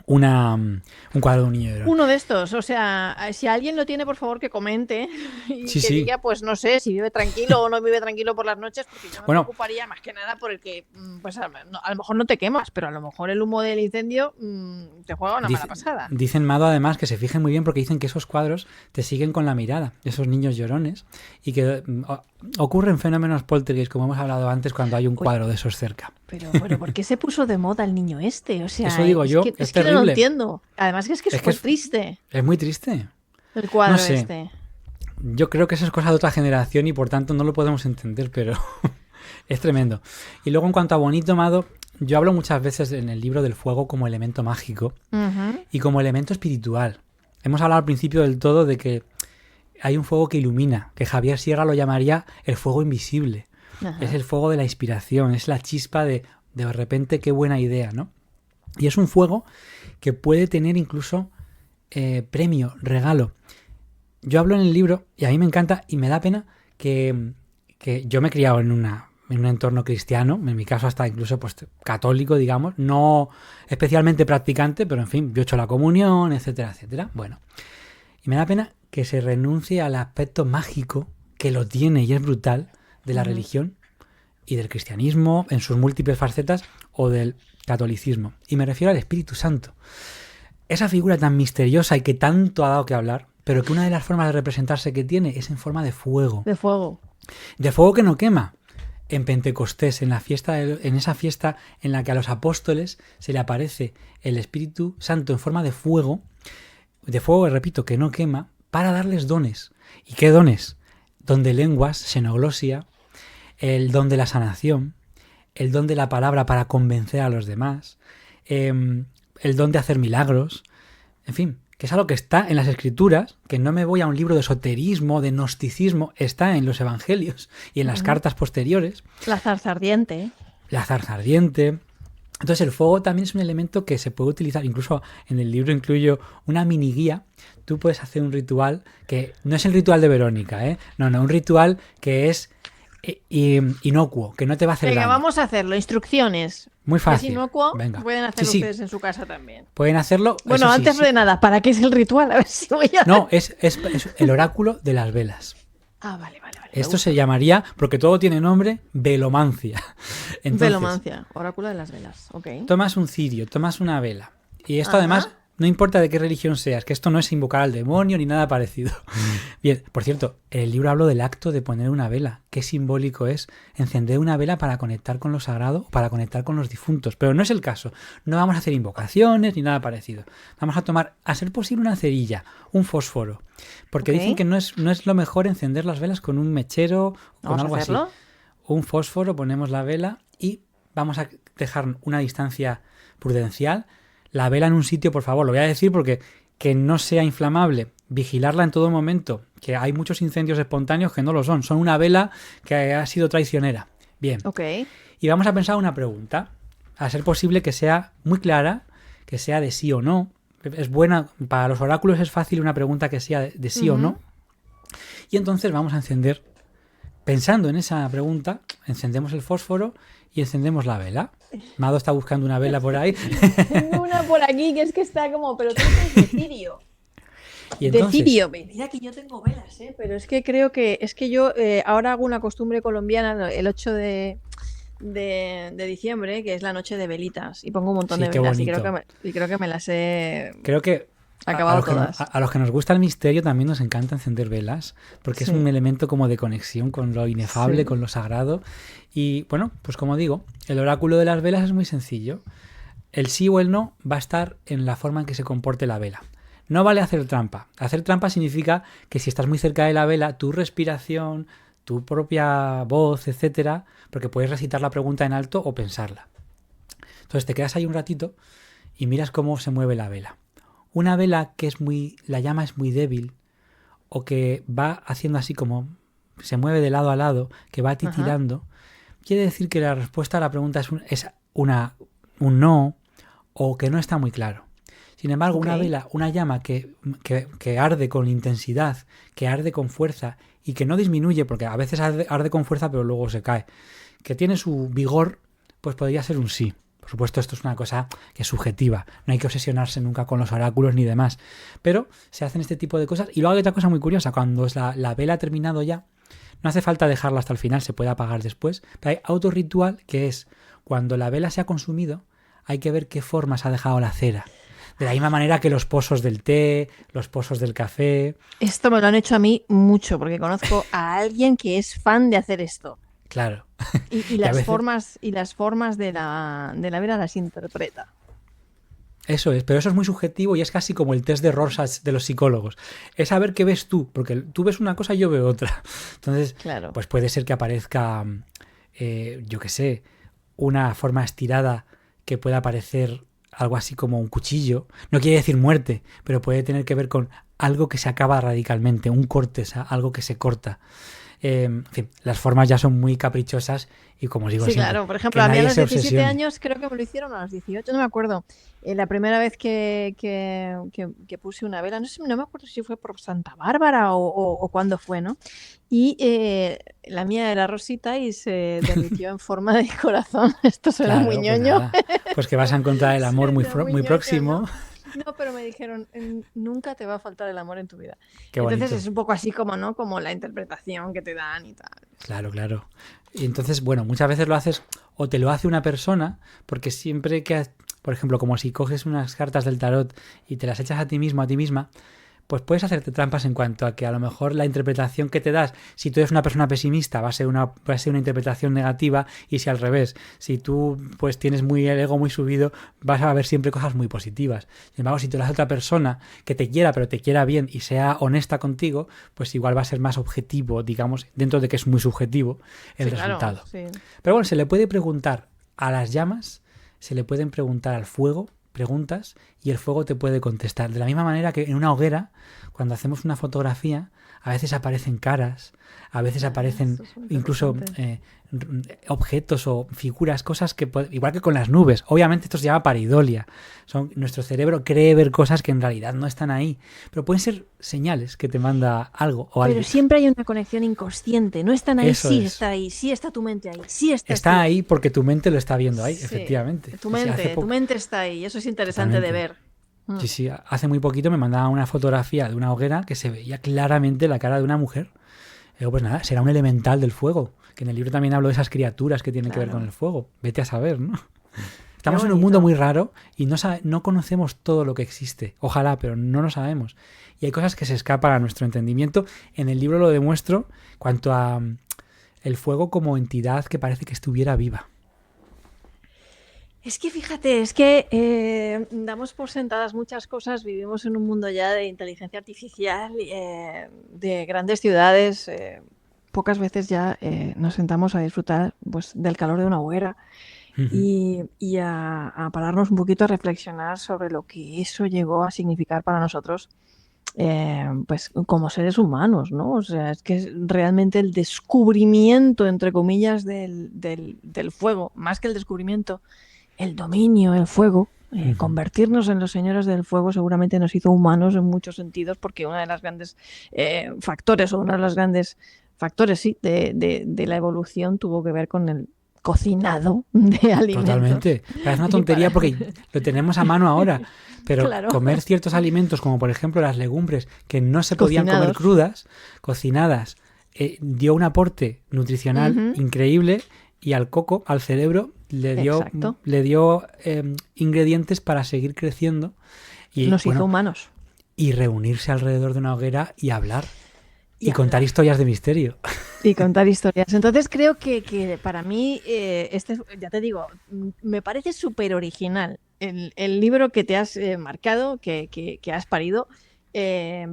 un cuadro de un niño llorón. Uno de estos, o sea, si alguien lo tiene, por favor que comente y diga, pues no sé, si vive tranquilo o no vive tranquilo por las noches, porque yo me preocuparía más que nada por el que, pues a lo mejor no te quemas, pero a lo mejor el humo del incendio te juega una mala pasada. Dicen, Mado, además, que se fijen muy bien porque dicen que esos cuadros te siguen con la mirada, esos niños llorones, y que ocurren fenómenos poltergeist, como hemos hablado antes, cuando hay un cuadro de esos cerca. Pero bueno, ¿por qué se puso de moda el niño este? O sea, eso digo yo, es terrible. Que no lo entiendo. Además que es triste. Es muy triste. El cuadro no sé. este. Yo creo que eso es cosa de otra generación y por tanto no lo podemos entender, pero es tremendo. Y luego en cuanto a bonito, Mado, yo hablo muchas veces en el libro del fuego como elemento mágico y como elemento espiritual. Hemos hablado al principio del todo de que hay un fuego que ilumina, que Javier Sierra lo llamaría el fuego invisible. Ajá. Es el fuego de la inspiración, es la chispa de repente qué buena idea, ¿no? Y es un fuego que puede tener incluso premio, regalo. Yo hablo en el libro y a mí me encanta y me da pena que yo me he criado en un entorno cristiano, en mi caso hasta incluso pues católico, digamos, no especialmente practicante, pero en fin, yo he hecho la comunión, etcétera, etcétera. Bueno, y me da pena que se renuncie al aspecto mágico que lo tiene y es brutal de la religión y del cristianismo en sus múltiples facetas o del catolicismo. Y me refiero al Espíritu Santo. Esa figura tan misteriosa y que tanto ha dado que hablar, pero que una de las formas de representarse que tiene es en forma de fuego. De fuego. De fuego que no quema. En Pentecostés, en esa fiesta en la que a los apóstoles se le aparece el Espíritu Santo en forma de fuego, repito, que no quema, para darles dones. ¿Y qué dones? Don de lenguas, xenoglosia, el don de la sanación, el don de la palabra para convencer a los demás, el don de hacer milagros, en fin, que es algo que está en las Escrituras, que no me voy a un libro de esoterismo, de gnosticismo, está en los Evangelios y en las cartas posteriores. La zarza ardiente. La zarza ardiente. Entonces el fuego también es un elemento que se puede utilizar, incluso en el libro incluyo una mini guía. Tú puedes hacer un ritual que no es el ritual de Verónica, ¿eh? No, un ritual que es inocuo, que no te va a hacer daño. Vamos a hacerlo, instrucciones. Muy fácil. Es inocuo, venga. Pueden hacerlo ustedes en su casa también. Pueden hacerlo. Bueno, antes de nada, ¿para qué es el ritual? A ver si voy a... No, es el oráculo de las velas. Ah, vale. Esto se llamaría, porque todo tiene nombre, velomancia. Entonces, velomancia, oráculo de las velas, ok. Tomas un cirio, tomas una vela. Y esto además, no importa de qué religión seas, que esto no es invocar al demonio ni nada parecido. Bien, por cierto, en el libro hablo del acto de poner una vela. Qué simbólico es encender una vela para conectar con lo sagrado, para conectar con los difuntos. Pero no es el caso. No vamos a hacer invocaciones ni nada parecido. Vamos a tomar, a ser posible, una cerilla, un fósforo. Porque dicen que no es lo mejor encender las velas con un mechero o con algo así. Un fósforo, ponemos la vela y vamos a dejar una distancia prudencial. La vela en un sitio, por favor, lo voy a decir porque que no sea inflamable, vigilarla en todo momento, que hay muchos incendios espontáneos que no lo son una vela que ha sido traicionera. Bien. Okay. Y vamos a pensar una pregunta, a ser posible que sea muy clara, que sea de sí o no. Es buena, para los oráculos es fácil una pregunta que sea de sí o no. Y entonces vamos a encender, pensando en esa pregunta, encendemos el fósforo y encendemos la vela. Mado está buscando una vela por ahí. Tengo una por aquí que es que está como, pero tú tienes de cirio. Y entonces, de cirio. Mira que yo tengo velas, pero es que creo que yo ahora hago una costumbre colombiana el 8 de diciembre, que es la noche de velitas, y pongo un montón de velas y creo que me las he acabado todas. A los que nos gusta el misterio también nos encanta encender velas, porque es un elemento como de conexión con lo inefable, con lo sagrado. Y bueno, pues como digo, el oráculo de las velas es muy sencillo. El sí o el no va a estar en la forma en que se comporte la vela. No vale hacer trampa. Hacer trampa significa que si estás muy cerca de la vela, tu respiración, tu propia voz, etcétera, porque puedes recitar la pregunta en alto o pensarla. Entonces te quedas ahí un ratito y miras cómo se mueve la vela. Una vela que la llama es muy débil o que va haciendo así como se mueve de lado a lado, que va titilando, quiere decir que la respuesta a la pregunta es un no o que no está muy claro. Sin embargo, una vela, una llama que arde con intensidad, que arde con fuerza y que no disminuye, porque a veces arde con fuerza pero luego se cae, que tiene su vigor, pues podría ser un sí. Por supuesto, esto es una cosa que es subjetiva, no hay que obsesionarse nunca con los oráculos ni demás, pero se hacen este tipo de cosas. Y luego hay otra cosa muy curiosa, cuando la vela ha terminado ya, no hace falta dejarla hasta el final, se puede apagar después, pero hay autorritual que es, cuando la vela se ha consumido, hay que ver qué formas ha dejado la cera. De la misma manera que los pozos del té, los pozos del café. Esto me lo han hecho a mí mucho, porque conozco a alguien que es fan de hacer esto. Claro. Y las formas de la vela las interpreta. Eso es, pero eso es muy subjetivo y es casi como el test de Rorschach de los psicólogos. Es saber qué ves tú, porque tú ves una cosa y yo veo otra. Entonces, pues puede ser que aparezca, yo qué sé, una forma estirada que pueda parecer algo así como un cuchillo. No quiere decir muerte, pero puede tener que ver con algo que se acaba radicalmente, un corte, algo que se corta. En fin, las formas ya son muy caprichosas y como os digo siempre, claro, por ejemplo, a mí a los 17 años creo que me lo hicieron, a los 18, no me acuerdo. La primera vez que puse una vela, no me acuerdo si fue por Santa Bárbara o cuándo fue, ¿no? Y la mía era rosita y se derritió en forma de corazón. Esto suena muy ñoño. Pues que vas a encontrar el amor muy próximo. ¿No? No, pero me dijeron, nunca te va a faltar el amor en tu vida. Qué entonces bonito. Es un poco así como, ¿no? Como la interpretación que te dan y tal. Claro. Y entonces, bueno, muchas veces lo haces o te lo hace una persona, porque siempre que, por ejemplo, como si coges unas cartas del tarot y te las echas a ti mismo, a ti misma, pues puedes hacerte trampas en cuanto a que a lo mejor la interpretación que te das, si tú eres una persona pesimista, va a ser una interpretación negativa, y si al revés, si tú pues tienes muy el ego muy subido, vas a ver siempre cosas muy positivas. Sin embargo, si tú eres otra persona que te quiera, pero te quiera bien y sea honesta contigo, pues igual va a ser más objetivo, digamos, dentro de que es muy subjetivo el resultado. Claro, sí. Pero bueno, se le puede preguntar a las llamas, se le pueden preguntar al fuego preguntas y el fuego te puede contestar. De la misma manera que en una hoguera, cuando hacemos una fotografía, a veces aparecen caras, a veces aparecen incluso objetos o figuras, cosas que, igual que con las nubes, obviamente esto se llama pareidolia. Nuestro cerebro cree ver cosas que en realidad no están ahí, pero pueden ser señales que te manda algo o alguien. Pero siempre hay una conexión inconsciente, no están ahí, Eso sí es. está ahí, sí está tu mente ahí, sí está ahí porque tu mente lo está viendo ahí, Sí, efectivamente. Tu mente está ahí, eso es interesante de ver. Sí, sí, hace muy poquito me mandaba una fotografía de una hoguera que se veía claramente la cara de una mujer. Y digo, pues nada, será un elemental del fuego, que en el libro también hablo de esas criaturas que tienen que ver con el fuego. Vete a saber, ¿no? Estamos en un mundo muy raro y no conocemos todo lo que existe. Ojalá, pero no lo sabemos. Y hay cosas que se escapan a nuestro entendimiento. En el libro lo demuestro cuanto a el fuego como entidad que parece que estuviera viva. Es que fíjate, es que damos por sentadas muchas cosas, vivimos en un mundo ya de inteligencia artificial, de grandes ciudades, pocas veces ya nos sentamos a disfrutar pues, del calor de una hoguera y a pararnos un poquito a reflexionar sobre lo que eso llegó a significar para nosotros pues como seres humanos, ¿no? O sea, es que realmente el descubrimiento, entre comillas, del fuego, más que el descubrimiento, el dominio, el fuego, convertirnos en los señores del fuego seguramente nos hizo humanos en muchos sentidos, porque uno de los grandes factores, o uno de los grandes factores, sí, de la evolución tuvo que ver con el cocinado de alimentos. Totalmente. Parece una tontería porque lo tenemos a mano ahora, pero Claro. comer ciertos alimentos, como por ejemplo las legumbres, que no se podían comer crudas, cocinadas, dio un aporte nutricional increíble, y al coco, al cerebro, le dio ingredientes para seguir creciendo. Y, nos hizo humanos. Y reunirse alrededor de una hoguera y hablar. Y contar historias de misterio. Y contar historias. Entonces creo que para mí, ya te digo, me parece súper original el libro que te has marcado, que has parido,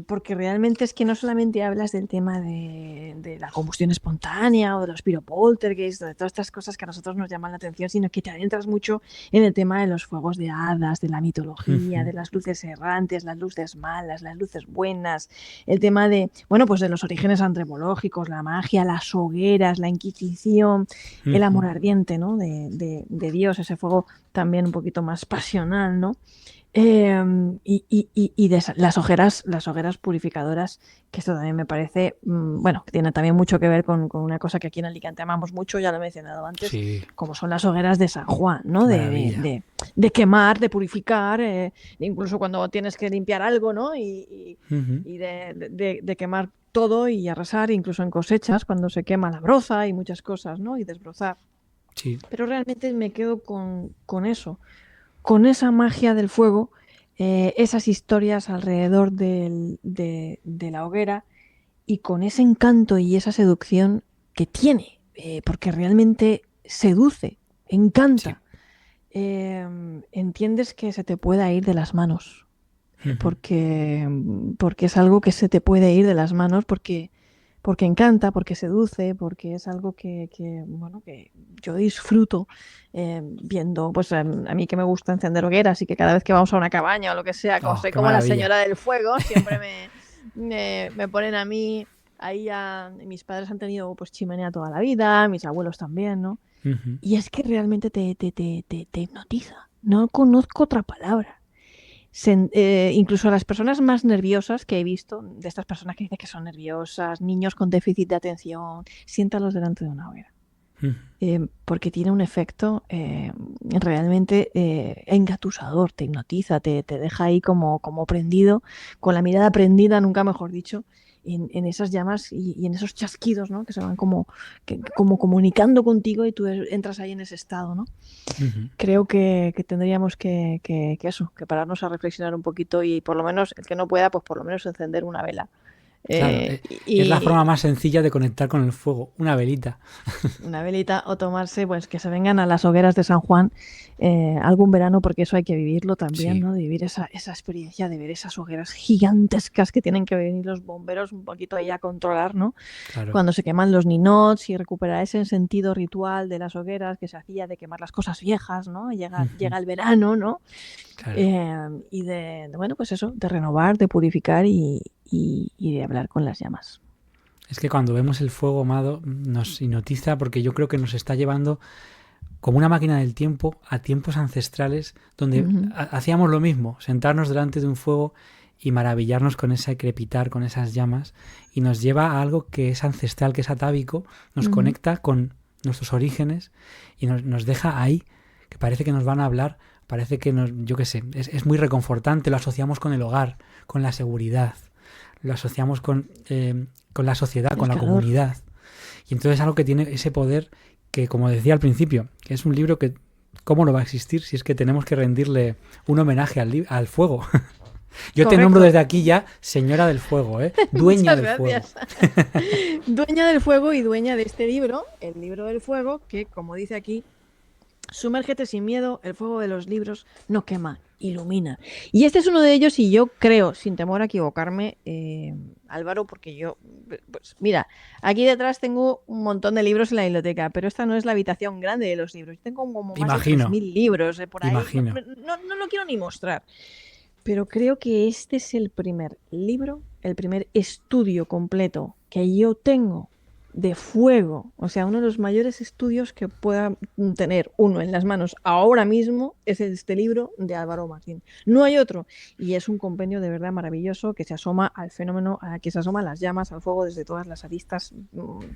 porque realmente es que no solamente hablas del tema de la combustión espontánea o de los piropoltergeist, de todas estas cosas que a nosotros nos llaman la atención, sino que te adentras mucho en el tema de los fuegos de hadas, de la mitología, de las luces errantes, las luces malas, las luces buenas, el tema de, bueno, pues de los orígenes antropológicos, la magia, las hogueras, la Inquisición, el amor ardiente, ¿no? de Dios, ese fuego también un poquito más pasional, ¿no? Y de las hogueras purificadoras, que esto también me parece, bueno, que tiene también mucho que ver con una cosa que aquí en Alicante amamos mucho, ya lo he mencionado antes, como son las hogueras de San Juan, ¿no? De quemar, de purificar, incluso cuando tienes que limpiar algo, ¿no? Y de quemar todo y arrasar, incluso en cosechas, cuando se quema la broza y muchas cosas, ¿no? Y desbrozar. Sí. Pero realmente me quedo con eso, con esa magia del fuego, esas historias alrededor de la hoguera, y con ese encanto y esa seducción que tiene, porque realmente seduce, encanta. Sí. Entiendes que se te pueda ir de las manos, porque es algo que se te puede ir de las manos, porque encanta, porque seduce, porque es algo que yo disfruto viendo, pues a mí que me gusta encender hogueras, y que cada vez que vamos a una cabaña o lo que sea, como soy como maravilla. La señora del fuego, siempre me ponen a mí ahí mis padres han tenido pues chimenea toda la vida, mis abuelos también, ¿no? Y es que realmente te hipnotiza, no conozco otra palabra. Incluso las personas más nerviosas que he visto, de estas personas que dicen que son nerviosas, niños con déficit de atención, siéntalos delante de una hoguera. Mm. Porque tiene un efecto realmente engatusador, te hipnotiza, te deja ahí como prendido, con la mirada prendida, nunca mejor dicho, en esas llamas y en esos chasquidos, ¿no? Que se van como comunicando contigo y tú entras ahí en ese estado, ¿no? Ujú. Creo que tendríamos que pararnos a reflexionar un poquito y por lo menos, el que no pueda, pues por lo menos encender una vela. Claro, Eh, es la forma y, más sencilla de conectar con el fuego, una velita. una velita o tomarse, pues que se vengan a las hogueras de San Juan algún verano, porque eso hay que vivirlo también, Sí, ¿no? De vivir esa experiencia de ver esas hogueras gigantescas que tienen que venir los bomberos un poquito ahí a controlar, ¿no? claro. Cuando se queman los ninots y recuperar ese sentido ritual de las hogueras que se hacía de quemar las cosas viejas, ¿no? Ujú. Llega el verano, ¿no? Claro. Y bueno, pues eso, de renovar, de purificar y de hablar con las llamas. Es que cuando vemos el fuego, Amado, nos hipnotiza porque yo creo que nos está llevando como una máquina del tiempo a tiempos ancestrales donde Ujú, hacíamos lo mismo, sentarnos delante de un fuego y maravillarnos con ese crepitar, con esas llamas, y nos lleva a algo que es ancestral, que es atávico, nos ujú. conecta con nuestros orígenes y nos deja ahí, que parece que nos van a hablar, parece que nos, yo qué sé, es muy reconfortante, lo asociamos con el hogar, con la seguridad, lo asociamos con la sociedad, El con la calor. comunidad. Y entonces es algo que tiene ese poder que, como decía al principio, que es un libro que, ¿cómo no va a existir si es que tenemos que rendirle un homenaje al fuego? Yo te nombro Correcto. desde aquí ya señora del fuego, ¿eh? Dueña Muchas del fuego. gracias. Dueña del fuego y dueña de este libro, el libro del fuego, que como dice aquí, sumérgete sin miedo, el fuego de los libros no quema, ilumina. Y este es uno de ellos y yo creo, sin temor a equivocarme, Álvaro, porque yo, pues mira, aquí detrás tengo un montón de libros en la biblioteca, pero esta no es la habitación grande de los libros. Tengo como más de Imagino, 3.000 libros por ahí. No, imagino. no lo quiero ni mostrar. Pero creo que este es el primer libro, el primer estudio completo que yo tengo de fuego. O sea, uno de los mayores estudios que pueda tener uno en las manos ahora mismo es este libro de Álvaro Martín. No hay otro. Y es un compendio de verdad maravilloso que se asoma al fenómeno, que se asoma a las llamas, al fuego desde todas las aristas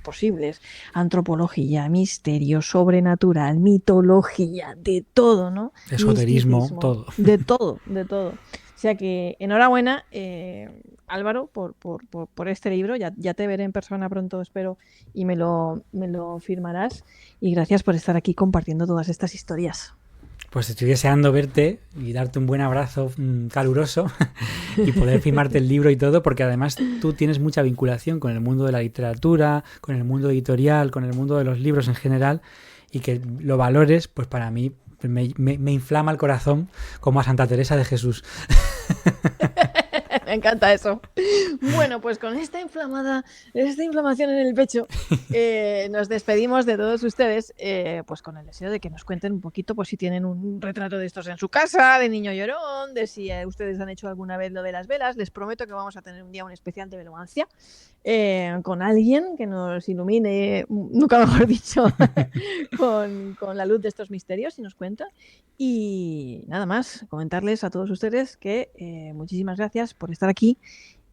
posibles. Antropología, misterio, sobrenatural, mitología, de todo, ¿no? Esoterismo, Misticismo, todo. de todo, de todo. O sea que enhorabuena, Álvaro, por este libro. Ya te veré en persona pronto, espero, y me lo firmarás. Y gracias por estar aquí compartiendo todas estas historias. Pues estoy deseando verte y darte un buen abrazo caluroso y poder firmarte el libro y todo, porque además tú tienes mucha vinculación con el mundo de la literatura, con el mundo editorial, con el mundo de los libros en general, y que lo valores, pues para mí me inflama el corazón como a Santa Teresa de Jesús. Me encanta eso. Bueno, pues con esta inflamación en el pecho, nos despedimos de todos ustedes, pues con el deseo de que nos cuenten un poquito, pues si tienen un retrato de estos en su casa, de niño llorón, de si ustedes han hecho alguna vez lo de las velas. Les prometo que vamos a tener un día un especial de velomancia con alguien que nos ilumine, nunca mejor dicho, con la luz de estos misterios y nos cuenta. Y nada más, comentarles a todos ustedes que muchísimas gracias por estar aquí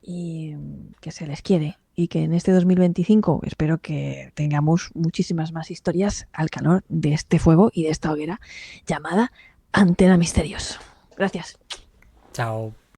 y que se les quiere y que en este 2025 espero que tengamos muchísimas más historias al calor de este fuego y de esta hoguera llamada Antena Misterios. Gracias. Chao.